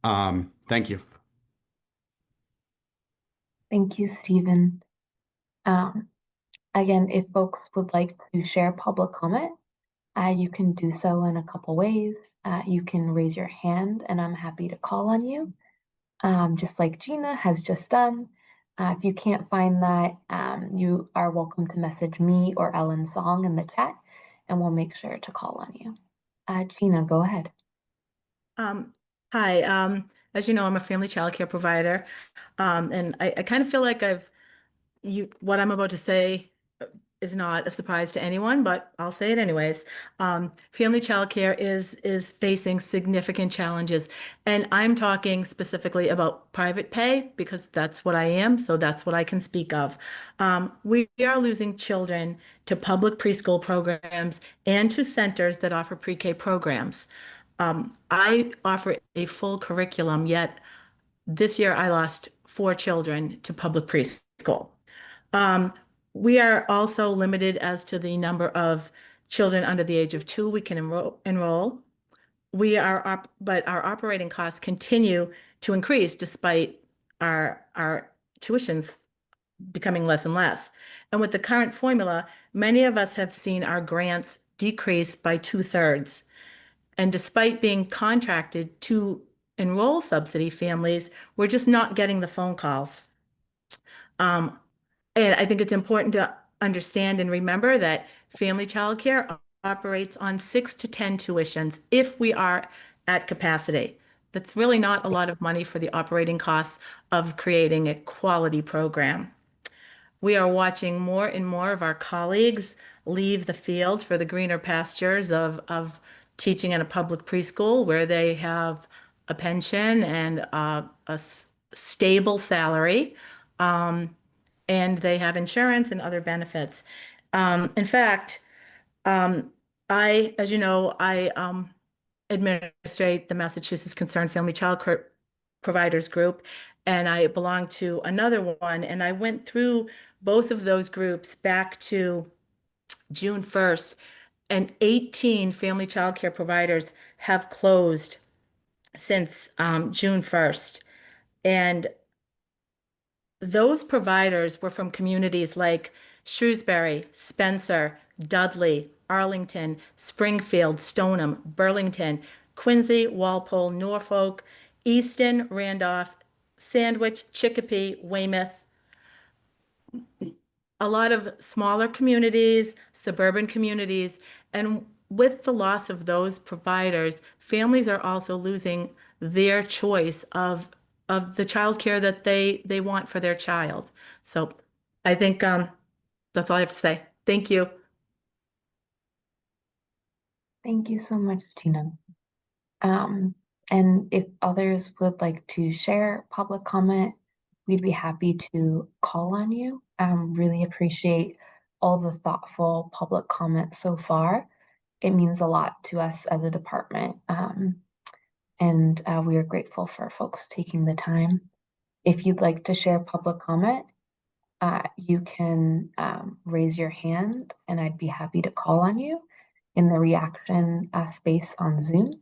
Thank you. Thank you, Stephen. Again, if folks would like to share public comment, you can do so in a couple ways. You can raise your hand, and I'm happy to call on you, just like Gina has just done. If you can't find that, you are welcome to message me or Ellen Song in the chat, and we'll make sure to call on you. Gina, go ahead. Hi, as you know, I'm a family childcare provider, and I kind of feel like what I'm about to say is not a surprise to anyone, but I'll say it anyways. Family childcare is facing significant challenges, and I'm talking specifically about private pay because that's what I am, so that's what I can speak of. We are losing children to public preschool programs and to centers that offer pre-K programs. I offer a full curriculum, yet this year I lost 4 children to public preschool. We are also limited as to the number of children under the age of 2 we can enroll. But our operating costs continue to increase despite our tuitions becoming less and less. And with the current formula, many of us have seen our grants decrease by 2/3. And despite being contracted to enroll subsidy families, we're just not getting the phone calls. And I think it's important to understand and remember that family childcare operates on 6 to 10 tuitions if we are at capacity. That's really not a lot of money for the operating costs of creating a quality program. We are watching more and more of our colleagues leave the field for the greener pastures of teaching in a public preschool where they have a pension and stable salary. And they have insurance and other benefits. In fact, as you know, I administrate the Massachusetts Concerned Family Child Care Providers Group, and I belong to another one. And I went through both of those groups back to June 1st, and 18 family child care providers have closed since June 1st. And those providers were from communities like Shrewsbury, Spencer, Dudley, Arlington, Springfield, Stoneham, Burlington, Quincy, Walpole, Norfolk, Easton, Randolph, Sandwich, Chicopee, Weymouth, a lot of smaller communities, suburban communities, and with the loss of those providers, families are also losing their choice of the childcare that they want for their child. So I think that's all I have to say. Thank you. Thank you so much, Gina. And if others would like to share public comment, we'd be happy to call on you. Really appreciate all the thoughtful public comments so far. It means a lot to us as a department, and we are grateful for folks taking the time. If you'd like to share public comment, you can raise your hand and I'd be happy to call on you in the reaction space on Zoom.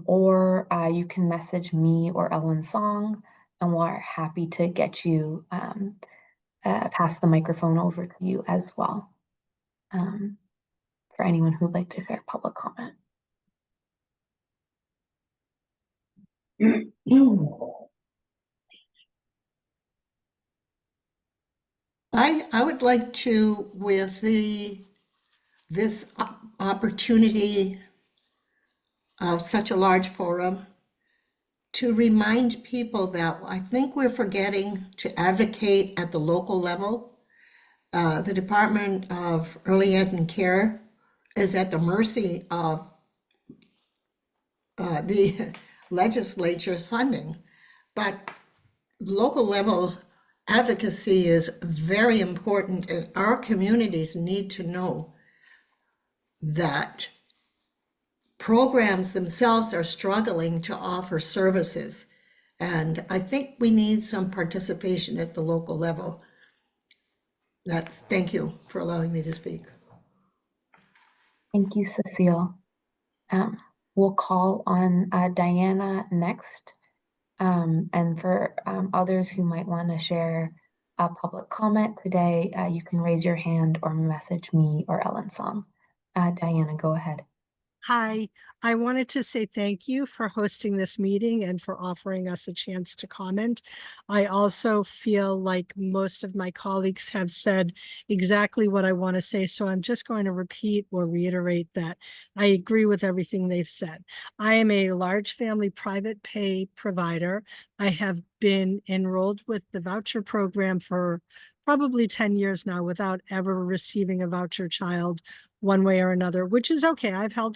Or you can message me or Ellen Song, and we're happy to get you pass the microphone over to you as well. For anyone who'd like to share public comment. I would like to, with this opportunity of such a large forum, to remind people that I think we're forgetting to advocate at the local level. The Department of Early Ed and Care is at the mercy of the legislature's funding, but local level advocacy is very important, and our communities need to know that programs themselves are struggling to offer services. And I think we need some participation at the local level. Thank you for allowing me to speak. Thank you, Cecile. We'll call on Diana next. And for others who might want to share a public comment today, you can raise your hand or message me or Ellen Song. Diana, go ahead. Hi, I wanted to say thank you for hosting this meeting and for offering us a chance to comment. I also feel like most of my colleagues have said exactly what I want to say, so I'm just going to repeat or reiterate that I agree with everything they've said. I am a large family private pay provider. I have been enrolled with the voucher program for probably 10 years now without ever receiving a voucher child one way or another, which is okay. I've held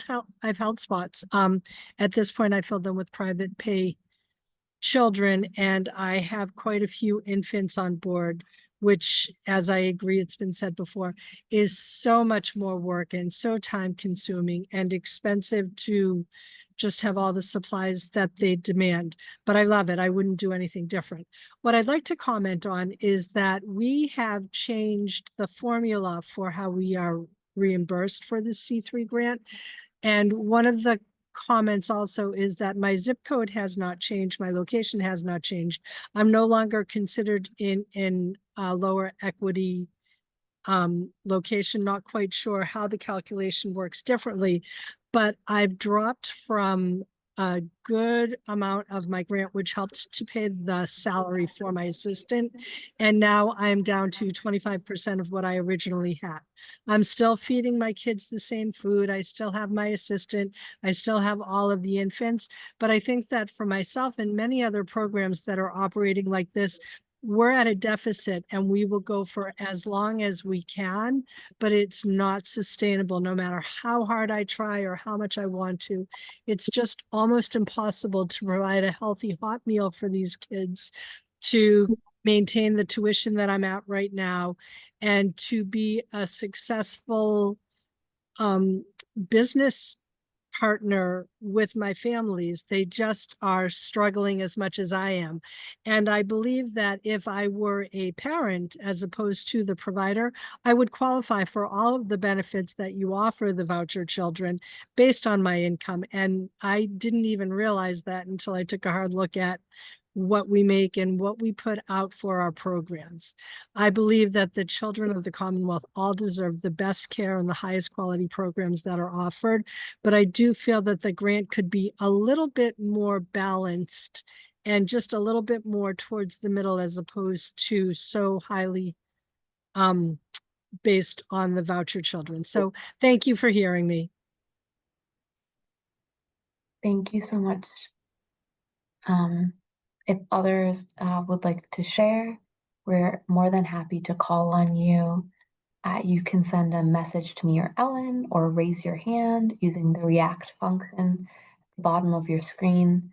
spots. At this point, I filled them with private pay children, and I have quite a few infants on board, which, as I agree, it's been said before, is so much more work and so time consuming and expensive to just have all the supplies that they demand. But I love it. I wouldn't do anything different. What I'd like to comment on is that we have changed the formula for how we are reimbursed for the C3 grant. And one of the comments also is that my zip code has not changed. My location has not changed. I'm no longer considered in a lower equity location. Not quite sure how the calculation works differently, but I've dropped from a good amount of my grant, which helped to pay the salary for my assistant. And now I'm down to 25% of what I originally had. I'm still feeding my kids the same food. I still have my assistant. I still have all of the infants. But I think that for myself and many other programs that are operating like this, we're at a deficit and we will go for as long as we can, but it's not sustainable no matter how hard I try or how much I want to. It's just almost impossible to provide a healthy hot meal for these kids, to maintain the tuition that I'm at right now, and to be a successful business partner with my families. They just are struggling as much as I am. And I believe that if I were a parent as opposed to the provider, I would qualify for all of the benefits that you offer the voucher children based on my income. And I didn't even realize that until I took a hard look at what we make and what we put out for our programs. I believe that the children of the Commonwealth all deserve the best care and the highest quality programs that are offered, but I do feel that the grant could be a little bit more balanced and just a little bit more towards the middle as opposed to so highly based on the voucher children. So thank you for hearing me. Thank you so much. If others would like to share, we're more than happy to call on you. You can send a message to me or Ellen, or raise your hand using the react function at the bottom of your screen,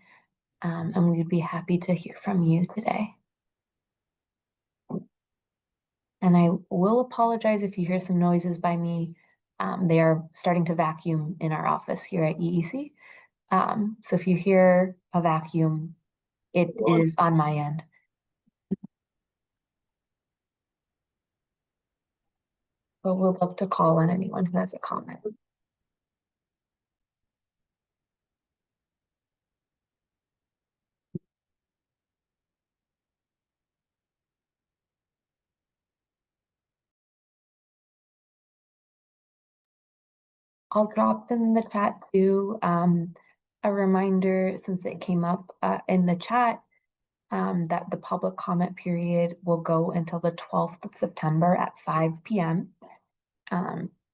and we'd be happy to hear from you today. And I will apologize if you hear some noises by me. They are starting to vacuum in our office here at EEC. So if you hear a vacuum, it is on my end. But we'll love to call on anyone who has a comment. I'll drop in the chat too, a reminder, since it came up in the chat, that the public comment period will go until the 12th of September at 5 p.m.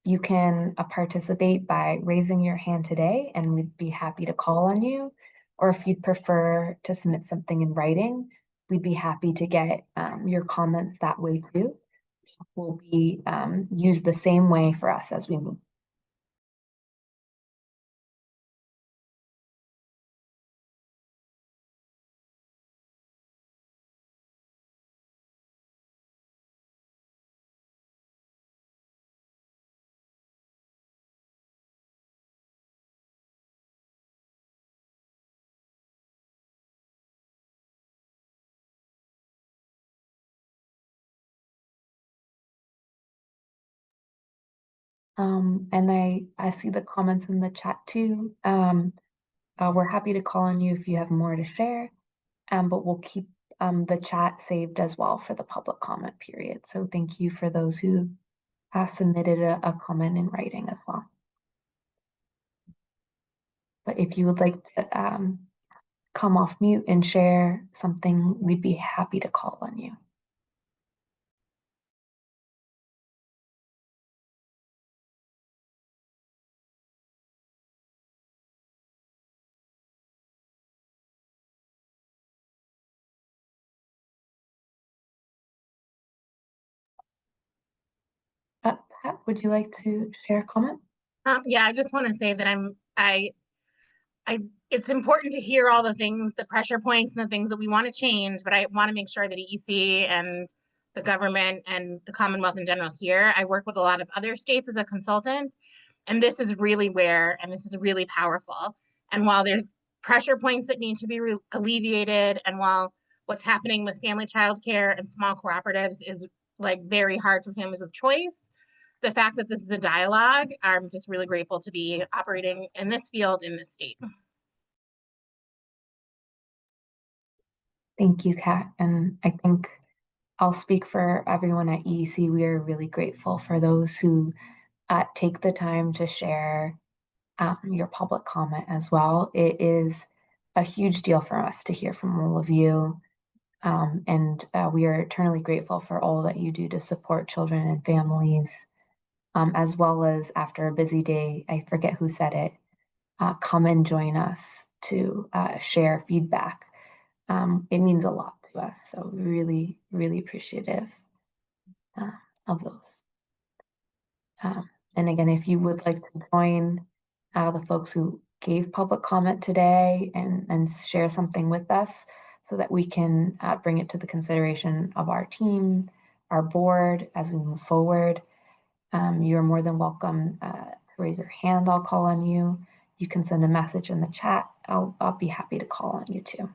You can participate by raising your hand today, and we'd be happy to call on you. Or if you'd prefer to submit something in writing, we'd be happy to get your comments that way too. Will be used the same way for us as we move. And I see the comments in the chat too. We're happy to call on you if you have more to share, but we'll keep the chat saved as well for the public comment period. So thank you for those who submitted a comment in writing as well. But if you would like to come off mute and share something, we'd be happy to call on you. Pat, would you like to share a comment? Yeah, I just want to say that it's important to hear all the things, the pressure points and the things that we want to change, but I want to make sure that EEC and the government and the Commonwealth in general here, I work with a lot of other states as a consultant, and this is really and this is really powerful. And while there's pressure points that need to be alleviated, and while what's happening with family childcare and small cooperatives is like very hard for families with choice, the fact that this is a dialogue, I'm just really grateful to be operating in this field in this state. Thank you, Kat. And I think I'll speak for everyone at EEC. We are really grateful for those who take the time to share your public comment as well. It is a huge deal for us to hear from all of you. And we are eternally grateful for all that you do to support children and families, as well as after a busy day, I forget who said it, come and join us to share feedback. It means a lot to us. So really, really appreciative of those. And again, if you would like to join the folks who gave public comment today and share something with us so that we can bring it to the consideration of our team, our board as we move forward, you're more than welcome to raise your hand. I'll call on you. you can send a message in the chat. I'll be happy to call on you too.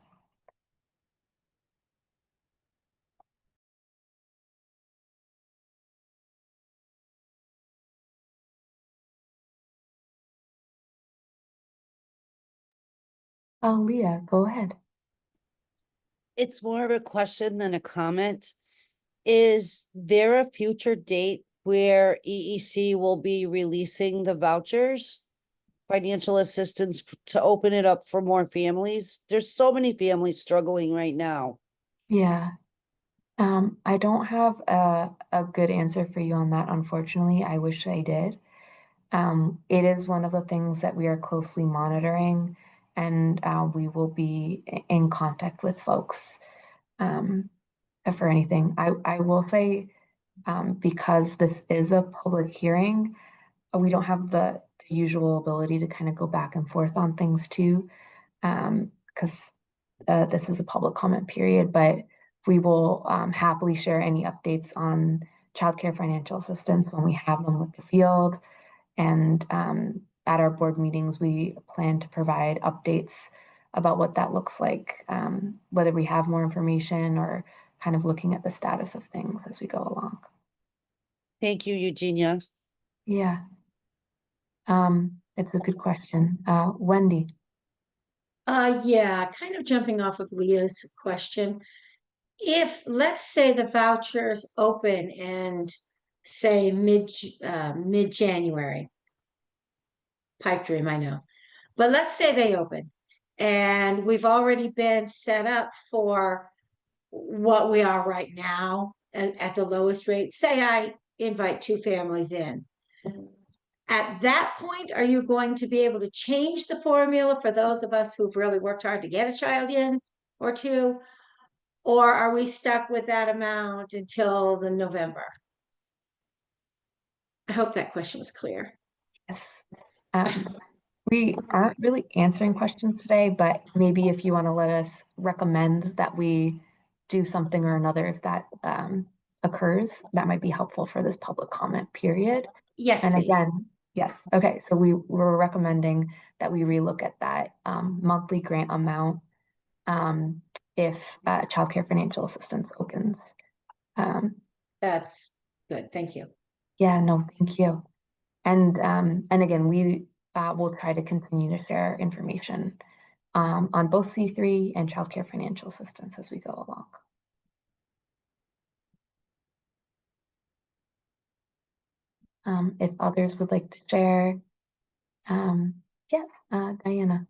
Leah, go ahead. It's more of a question than a comment. Is there a future date where EEC will be releasing the vouchers? Financial assistance to open it up for more families? There's so many families struggling right now. Yeah. I don't have a good answer for you on that, unfortunately. I wish I did. It is one of the things that we are closely monitoring, and we will be in contact with folks for anything. I will say, because this is a public hearing, we don't have the usual ability to kind of go back and forth on things too, because this is a public comment period, but we will happily share any updates on childcare financial assistance when we have them with the field. And at our board meetings, we plan to provide updates about what that looks like, whether we have more information or kind of looking at the status of things as we go along. Thank you, Eugenia. Yeah. It's a good question. Wendy. Yeah, kind of jumping off of Leah's question. If, let's say the vouchers open and say mid-January, pipe dream, I know, but let's say they open and we've already been set up for what we are right now at the lowest rate. Say I invite 2 families in. At that point, are you going to be able to change the formula for those of us who've really worked hard to get a child in or 2? Or are we stuck with that amount until the November? I hope that question was clear. Yes. We aren't really answering questions today, but maybe if you want to let us recommend that we do something or another, if that occurs, that might be helpful for this public comment period. Yes, and please. Again, yes. Okay. So we're recommending that we relook at that monthly grant amount if childcare financial assistance opens. That's good. Thank you. Yeah, no, thank you. And again, we will try to continue to share information on both C3 and childcare financial assistance as we go along. If others would like to share, yeah, Diana.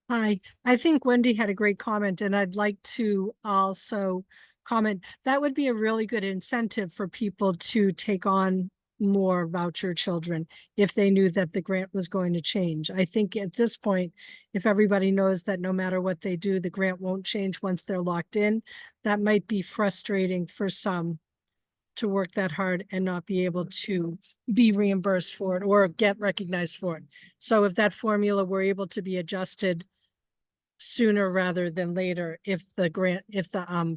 Hi, I think Wendy had a great comment, and I'd like to also comment. That would be a really good incentive for people to take on more voucher children if they knew that the grant was going to change. I think at this point, if everybody knows that no matter what they do, the grant won't change once they're locked in, that might be frustrating for some to work that hard and not be able to be reimbursed for it or get recognized for it. So if that formula were able to be adjusted sooner rather than later, if the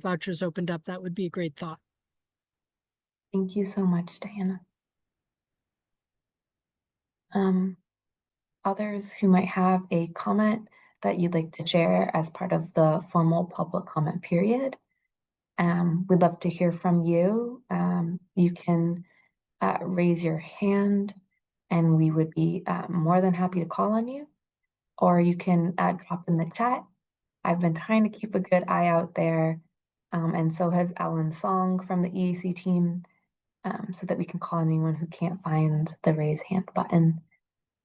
vouchers opened up, that would be a great thought. Thank you so much, Diana. Others who might have a comment that you'd like to share as part of the formal public comment period, we'd love to hear from you. You can raise your hand and we would be more than happy to call on you, or you can drop in the chat. I've been trying to keep a good eye out there, and so has Ellen Song from the EEC team, so that we can call anyone who can't find the raise hand button.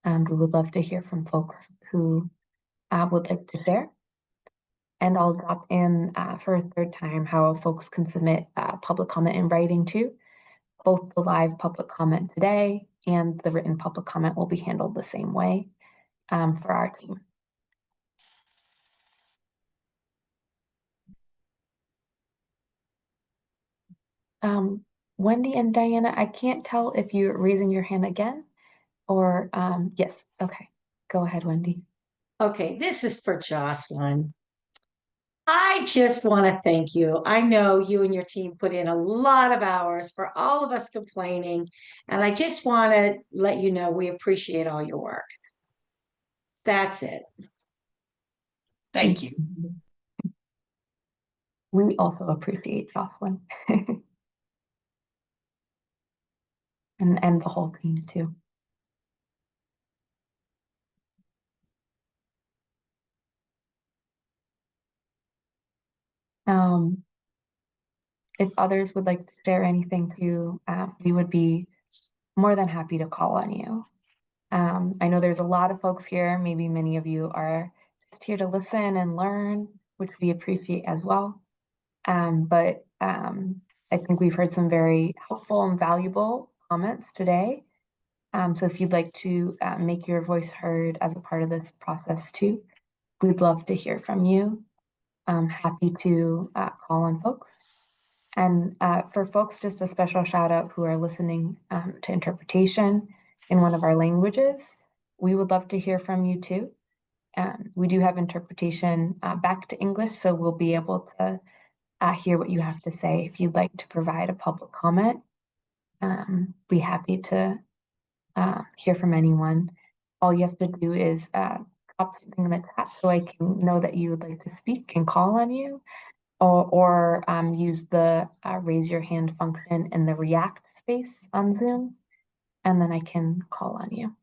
We would love to hear from folks who would like to share. And I'll drop in for a third time how folks can submit public comment in writing too. Both the live public comment today and the written public comment will be handled the same way for our team. Wendy and Diana, I can't tell if you're raising your hand again or yes. Okay, go ahead, Wendy. Okay, this is for Jocelyn. I just want to thank you. I know you and your team put in a lot of hours for all of us complaining, and I just want to let you know we appreciate all your work. That's it. Thank you. We also appreciate Jocelyn and the whole team too. If others would like to share anything too, we would be more than happy to call on you. I know there's a lot of folks here. Maybe many of you are just here to listen and learn, which we appreciate as well. But I think we've heard some very helpful and valuable comments today. So if you'd like to make your voice heard as a part of this process too, we'd love to hear from you. I'm happy to call on folks. And for folks, just a special shout out who are listening to interpretation in one of our languages. We would love to hear from you too. We do have interpretation back to English, so we'll be able to hear what you have to say. If you'd like to provide a public comment, be happy to hear from anyone. All you have to do is drop something in the chat so I can know that you would like to speak and call on you, or use the raise your hand function in the React space on Zoom, and then I can call on you.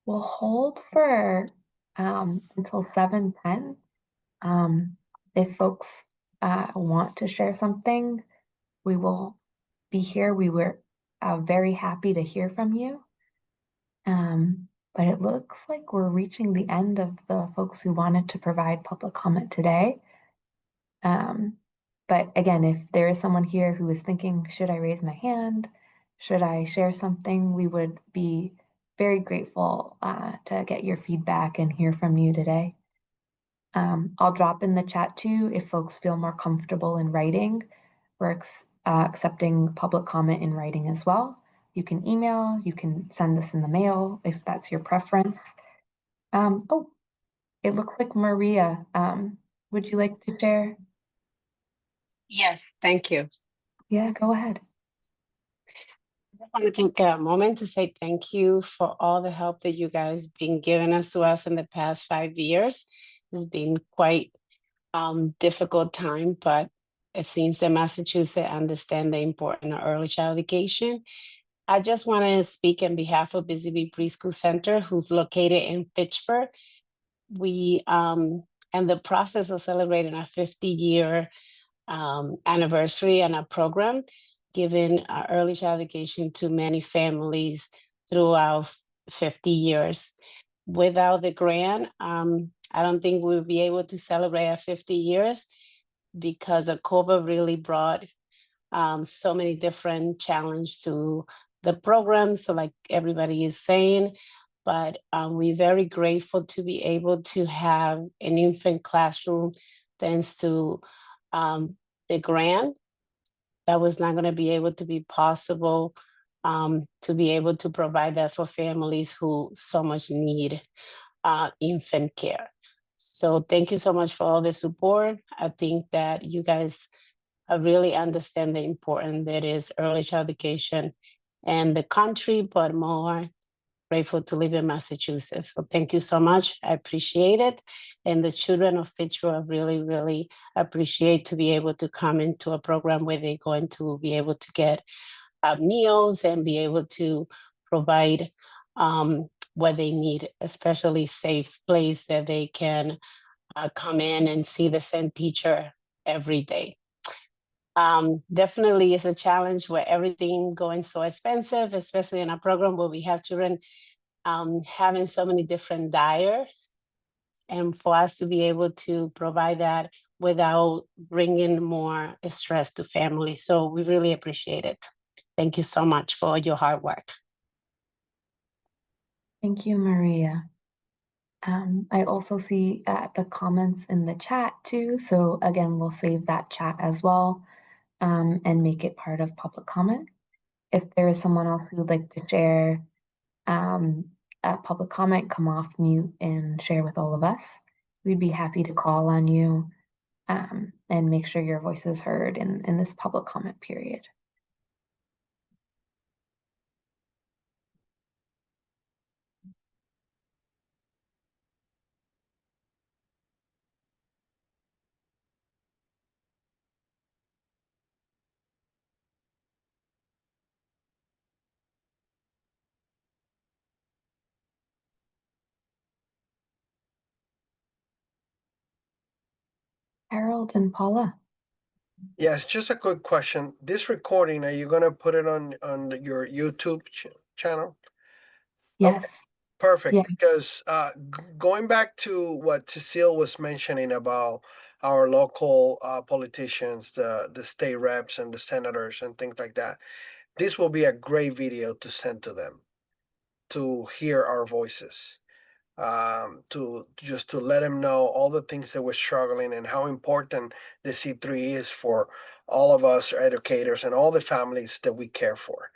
We'll hold for until 7:10. If folks want to share something, we will be here. We were very happy to hear from you. But it looks like we're reaching the end of the folks who wanted to provide public comment today. But again, if there is someone here who is thinking, should I raise my hand? Should I share something? We would be very grateful to get your feedback and hear from you today. I'll drop in the chat too if folks feel more comfortable in writing. We're accepting public comment in writing as well. You can email, you can send this in the mail if that's your preference. Oh, it looks like Maria. Would you like to share? Yes, thank you. Yeah, go ahead. I want to take a moment to say thank you for all the help that you guys been giving to us in the past 5 years. It's been quite difficult time, but it seems that Massachusetts understand the importance of early child education. I just want to speak on behalf of Busy Bee Preschool Center, who's located in Fitchburg. We in the process of celebrating our 50-year anniversary and our program, giving early child education to many families throughout 50 years. Without the grant, I don't think we'll be able to celebrate our 50 years because of COVID really brought so many different challenges to the program. So like everybody is saying, but we're very grateful to be able to have an infant classroom thanks to the grant. That was not going to be able to be possible to be able to provide that for families who so much need infant care. So thank you so much for all the support. I think that you guys really understand the importance that is early child education and the country, but more grateful to live in Massachusetts. So thank you so much. I appreciate it. And the children of Fitchburg really, really appreciate to be able to come into a program where they're going to be able to get meals and be able to provide what they need, especially safe place that they can come in and see the same teacher every day. Definitely is a challenge where everything going so expensive, especially in a program where we have children having so many different diets. And for us to be able to provide that without bringing more stress to families. So we really appreciate it. Thank you so much for your hard work. Thank you, Maria. I also see the comments in the chat too. So again, we'll save that chat as well and make it part of public comment. If there is someone else who would like to share a public comment, come off mute and share with all of us. We'd be happy to call on you and make sure your voice is heard in this public comment period. Harold and Paula. Yes, just a quick question. This recording, are you gonna put it on your YouTube channel? Yes. Perfect, Yeah. because going back to what Cecile was mentioning about our local politicians, the state reps and the senators and things like that, this will be a great video to send to them to hear our voices, to just to let them know all the things that we're struggling and how important the C3 is for all of us educators and all the families that we care for.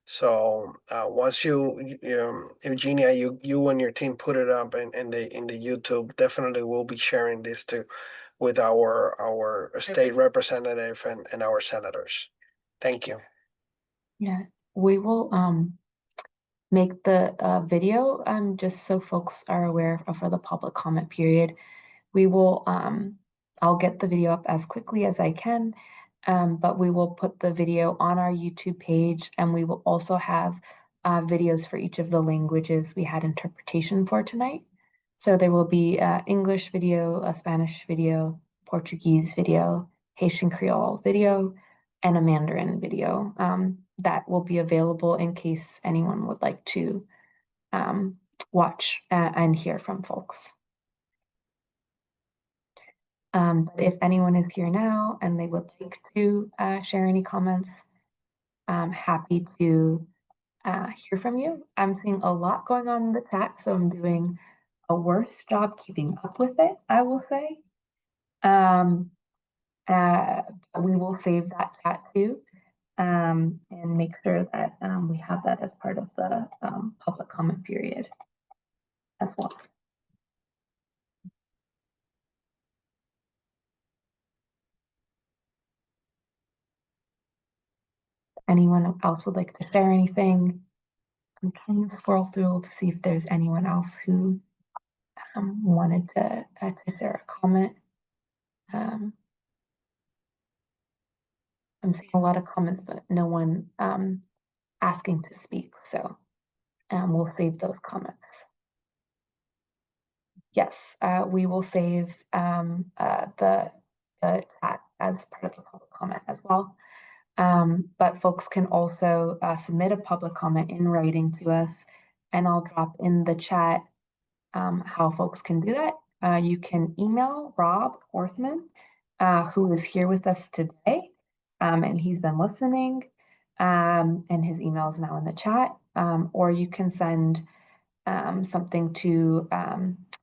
So once Eugenia, you and your team put it up in the YouTube, definitely we'll be sharing this with our state representative and our senators. Thank you. Yeah, we will make the video just so folks are aware for the public comment period. We will I'll get the video up as quickly as I can, but we will put the video on our YouTube page, and we will also have videos for each of the languages we had interpretation for tonight. So there will be English video, a Spanish video, Portuguese video, Haitian Creole video, and a Mandarin video that will be available in case anyone would like to watch and hear from folks. If anyone is here now and they would like to share any comments, I'm happy to hear from you. I'm seeing a lot going on in the chat, so I'm doing a worse job keeping up with it, I will say. We will save that chat too and make sure that we have that as part of the public comment period as well. Anyone else would like to share anything? I'm trying to scroll through to see if there's anyone else who wanted to share a comment. I'm seeing a lot of comments, but no one asking to speak. So we'll save those comments. Yes, we will save the chat as part of the public comment as well. But folks can also submit a public comment in writing to us, and I'll drop in the chat how folks can do that. You can email Rob Orthman, who is here with us today, and he's been listening, and his email is now in the chat, or you can send something to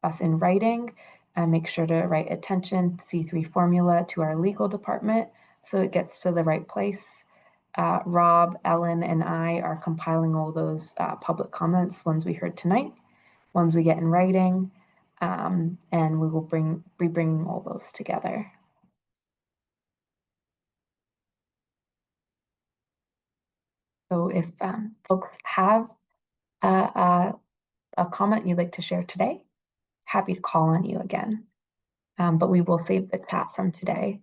us in writing, and make sure to write attention C3 formula to our legal department so it gets to the right place. Rob, Ellen, and I are compiling all those public comments, ones we heard tonight, ones we get in writing, and we will be bringing all those together. So if folks have a comment you'd like to share today, happy to call on you again. But we will save the chat from today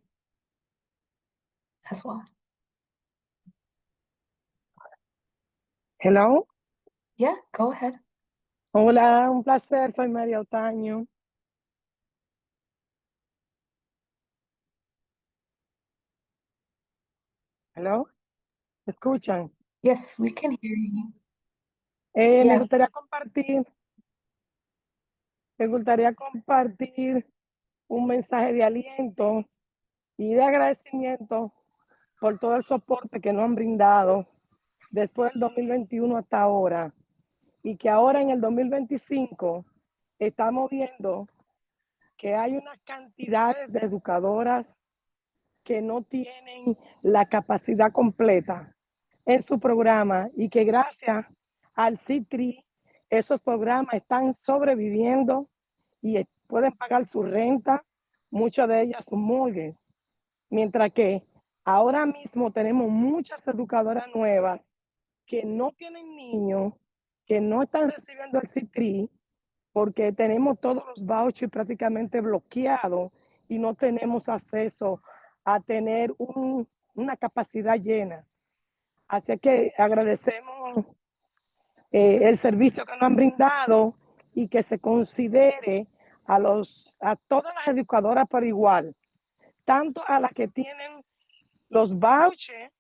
as well. Hello. Yeah, go ahead. Hola, un placer. Soy María Otaño. Hello. ¿Me escuchan? Yes, we can hear you. Me Yeah. gustaría compartir un mensaje de aliento y de agradecimiento por todo el soporte que nos han brindado después del 2021 hasta ahora, y que ahora en el 2025 estamos viendo que hay unas cantidades de educadoras que no tienen la capacidad completa en su programa, y que gracias al CITRI esos programas están sobreviviendo y pueden pagar su renta, muchas de ellas sus mortgages. Mientras que ahora mismo tenemos muchas educadoras nuevas que no tienen niños, que no están recibiendo el CITRI, porque tenemos todos los vouchers prácticamente bloqueados y no tenemos acceso a tener una capacidad llena. Así que agradecemos el servicio que nos han brindado, y que se considere a todas las educadoras por igual, tanto a las que tienen los vouchers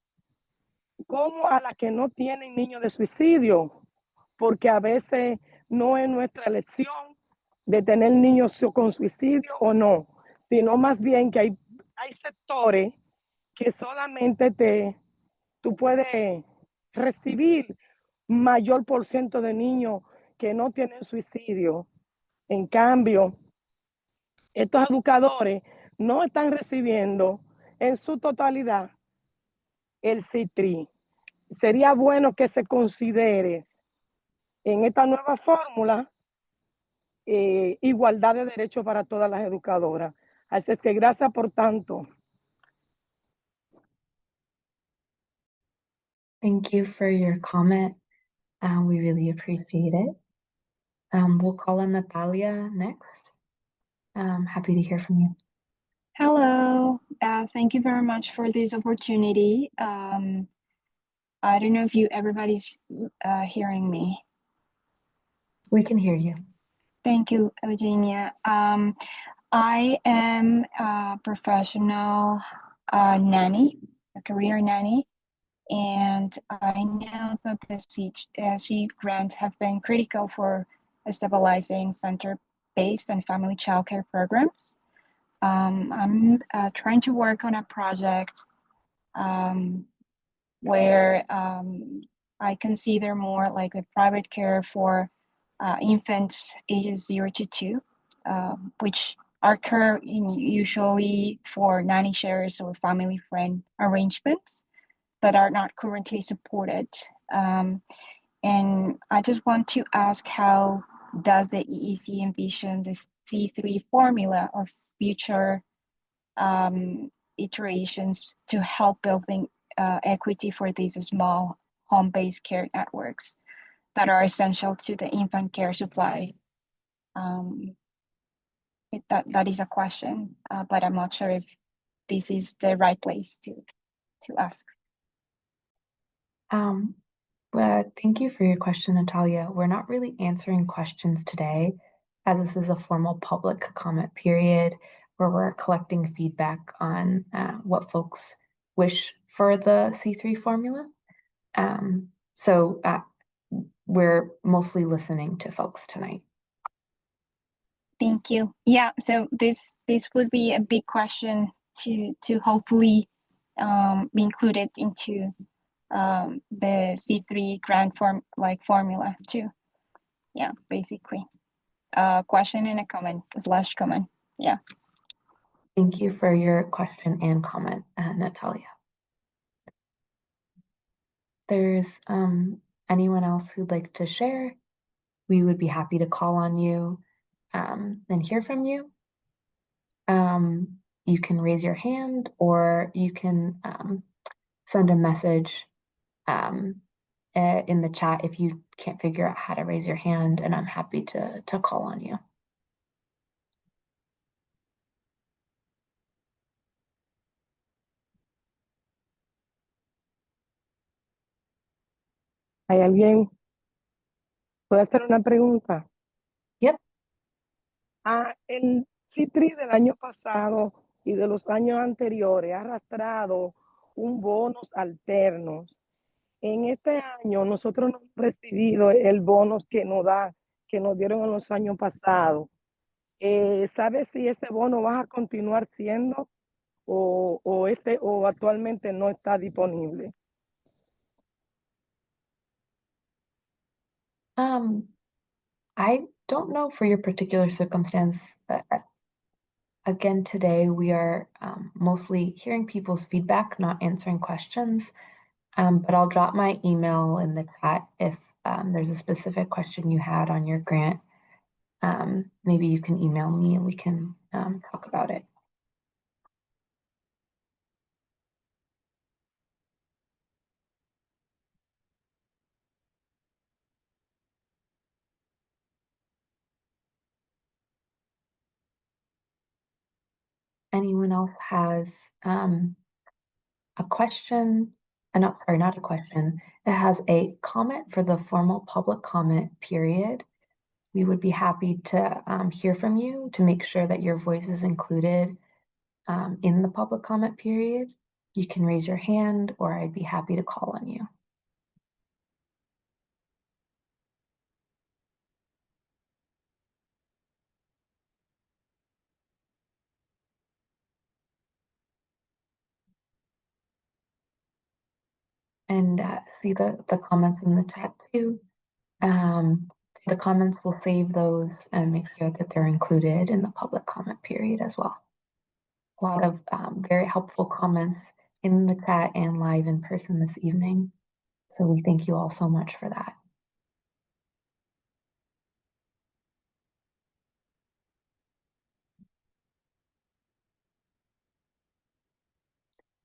como a las que no tienen niños de suicidio, porque a veces no es nuestra elección de tener niños con suicidio o no, sino más bien que hay sectores que solamente tú puedes recibir mayor por ciento de niños que no tienen suicidio. En cambio, estos educadores no están recibiendo en su totalidad el CITRI. Sería bueno que se considere en esta nueva fórmula igualdad de derechos para todas las educadoras. Así es que gracias por tanto. Thank you for your comment. We really appreciate it. We'll call on Natalia next. Happy to hear from you. Hello, thank you very much for this opportunity. I don't know if everybody's hearing me. We can hear you. Thank you, Eugenia. I am a professional nanny, a career nanny, and I know that the C grants have been critical for stabilizing center-based and family childcare programs. I'm trying to work on a project where I consider more like a private care for infants ages 0 to 2, which are usually for nanny shares or family friend arrangements that are not currently supported. And I just want to ask, how does the EEC envision the C3 formula or future iterations to help building equity for these small home-based care networks that are essential to the infant care supply? That is a question, but I'm not sure if this is the right place to ask. Well, thank you for your question, Natalia. We're not really answering questions today, as this is a formal public comment period where we're collecting feedback on what folks wish for the C3 formula. So we're mostly listening to folks tonight. Thank you. Yeah, so this would be a big question to hopefully be included into the C3 grant formula too. Yeah, basically. Question and a comment / comment. Yeah. Thank you for your question and comment, Natalia. There's anyone else who'd like to share? We would be happy to call on you and hear from you. You can raise your hand, or you can send a message in the chat if you can't figure out how to raise your hand, and I'm happy to call on you. ¿Hay alguien? ¿Puedo hacer una pregunta? Yep. El CITRI del año pasado y de los años anteriores ha arrastrado un bonos alternos. En este año nosotros no hemos recibido el bono que nos dieron en los años pasados. ¿Sabes si ese bono va a continuar siendo o actualmente no está disponible? I don't know for your particular circumstance. Again, today we are mostly hearing people's feedback, not answering questions. But I'll drop my email in the chat if there's a specific question you had on your grant. Maybe you can email me and we can talk about it. Anyone else has a question? No, sorry, not a question. It has a comment for the formal public comment period. We would be happy to hear from you to make sure that your voice is included in the public comment period. You can raise your hand or I'd be happy to call on you. And see the comments in the chat too. The comments will save those and make sure that they're included in the public comment period as well. A lot of very helpful comments in the chat and live in person this evening. So we thank you all so much for that.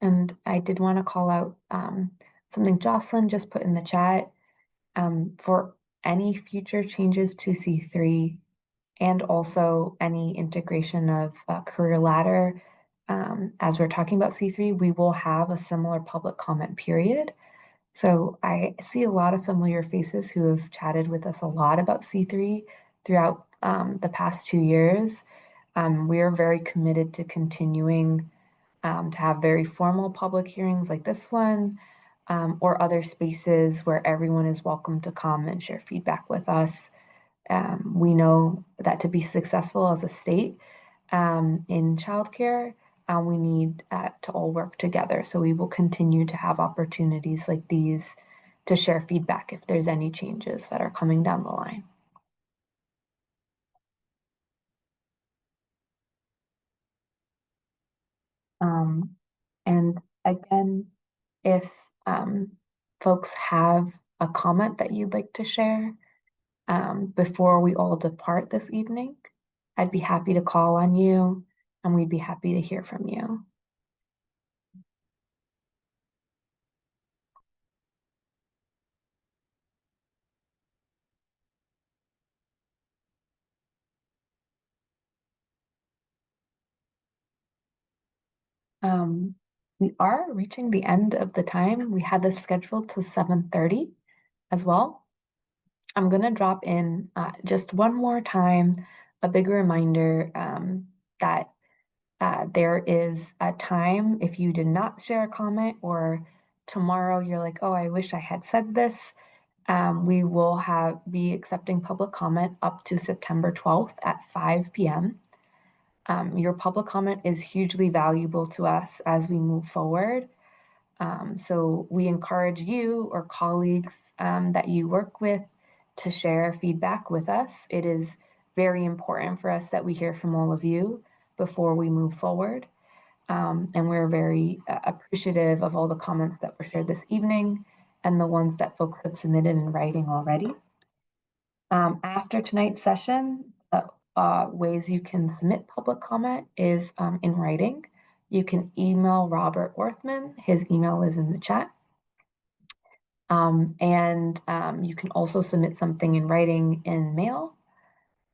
And I did want to call out something Jocelyn just put in the chat. For any future changes to C3 and also any integration of career ladder, as we're talking about C3, we will have a similar public comment period. So I see a lot of familiar faces who have chatted with us a lot about C3 throughout the past 2 years. We are very committed to continuing to have very formal public hearings like this one, or other spaces where everyone is welcome to come and share feedback with us. We know that to be successful as a state in childcare, we need to all work together. So we will continue to have opportunities like these to share feedback if there's any changes that are coming down the line. And again, if folks have a comment that you'd like to share before we all depart this evening, I'd be happy to call on you and we'd be happy to hear from you. We are reaching the end of the time. We had this scheduled to 7:30 as well. I'm going to drop in just one more time a big reminder that there is a time if you did not share a comment or tomorrow you're like, oh, I wish I had said this. We will be accepting public comment up to September 12th at 5 p.m. Your public comment is hugely valuable to us as we move forward. So we encourage you or colleagues that you work with to share feedback with us. It is very important for us that we hear from all of you before we move forward. And we're very appreciative of all the comments that were shared this evening and the ones that folks have submitted in writing already. After tonight's session, ways you can submit public comment is in writing. You can email Robert Orthman. His email is in the chat. And you can also submit something in writing in mail.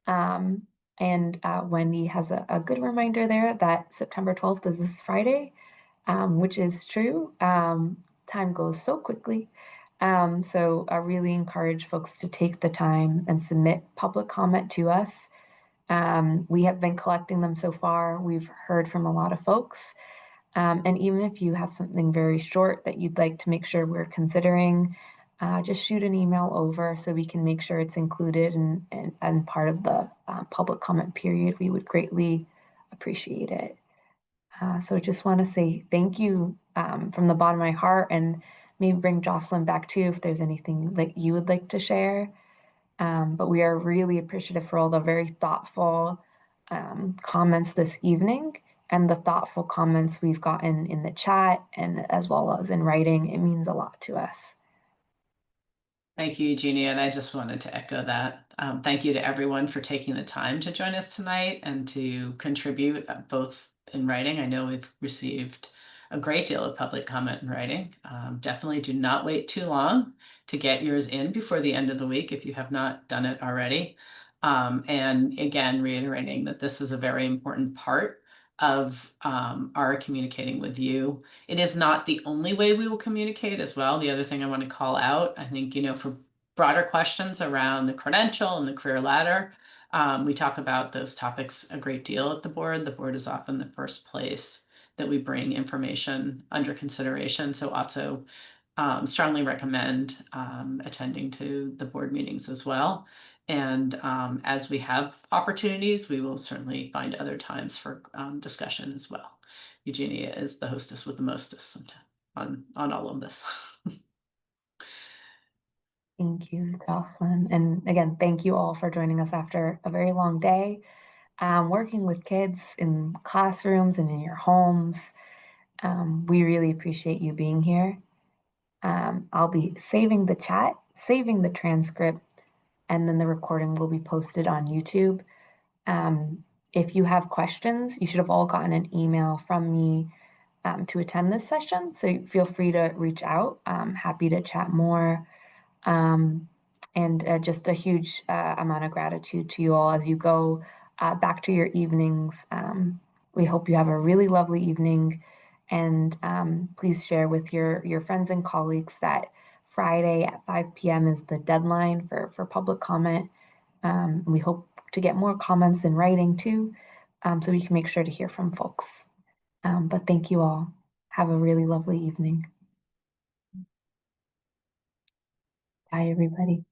And Wendy has a good reminder there that September 12th is this Friday, which is true. Time goes so quickly. So I really encourage folks to take the time and submit public comment to us. We have been collecting them so far. We've heard from a lot of folks. And even if you have something very short that you'd like to make sure we're considering, just shoot an email over so we can make sure it's included and part of the public comment period. We would greatly appreciate it. So I just want to say thank you from the bottom of my heart, and maybe bring Jocelyn back too if there's anything that you would like to share. But we are really appreciative for all the very thoughtful comments this evening, and the thoughtful comments we've gotten in the chat and as well as in writing. It means a lot to us. Thank you, Eugenia, and I just wanted to echo that. Thank you to everyone for taking the time to join us tonight and to contribute both in writing. I know we've received a great deal of public comment in writing. Definitely do not wait too long to get yours in before the end of the week if you have not done it already. And again, reiterating that this is a very important part of our communicating with you. It is not the only way we will communicate as well. The other thing I want to call out, I think, for broader questions around the credential and the career ladder, we talk about those topics a great deal at the board. The board is often the first place that we bring information under consideration. So also strongly recommend attending to the board meetings as well. And as we have opportunities, we will certainly find other times for discussion as well. Eugenia is the hostess with the mostest on all of this. Thank you, Jocelyn. And again, thank you all for joining us after a very long day. Working with kids in classrooms and in your homes. We really appreciate you being here. I'll be saving the chat, saving the transcript, and then the recording will be posted on YouTube. If you have questions, you should have all gotten an email from me to attend this session. So feel free to reach out. I'm happy to chat more. And just a huge amount of gratitude to you all as you go back to your evenings. We hope you have a really lovely evening, and please share with your friends and colleagues that Friday at 5 p.m. is the deadline for public comment. We hope to get more comments in writing too, so we can make sure to hear from folks. But thank you all. Have a really lovely evening. Bye, everybody.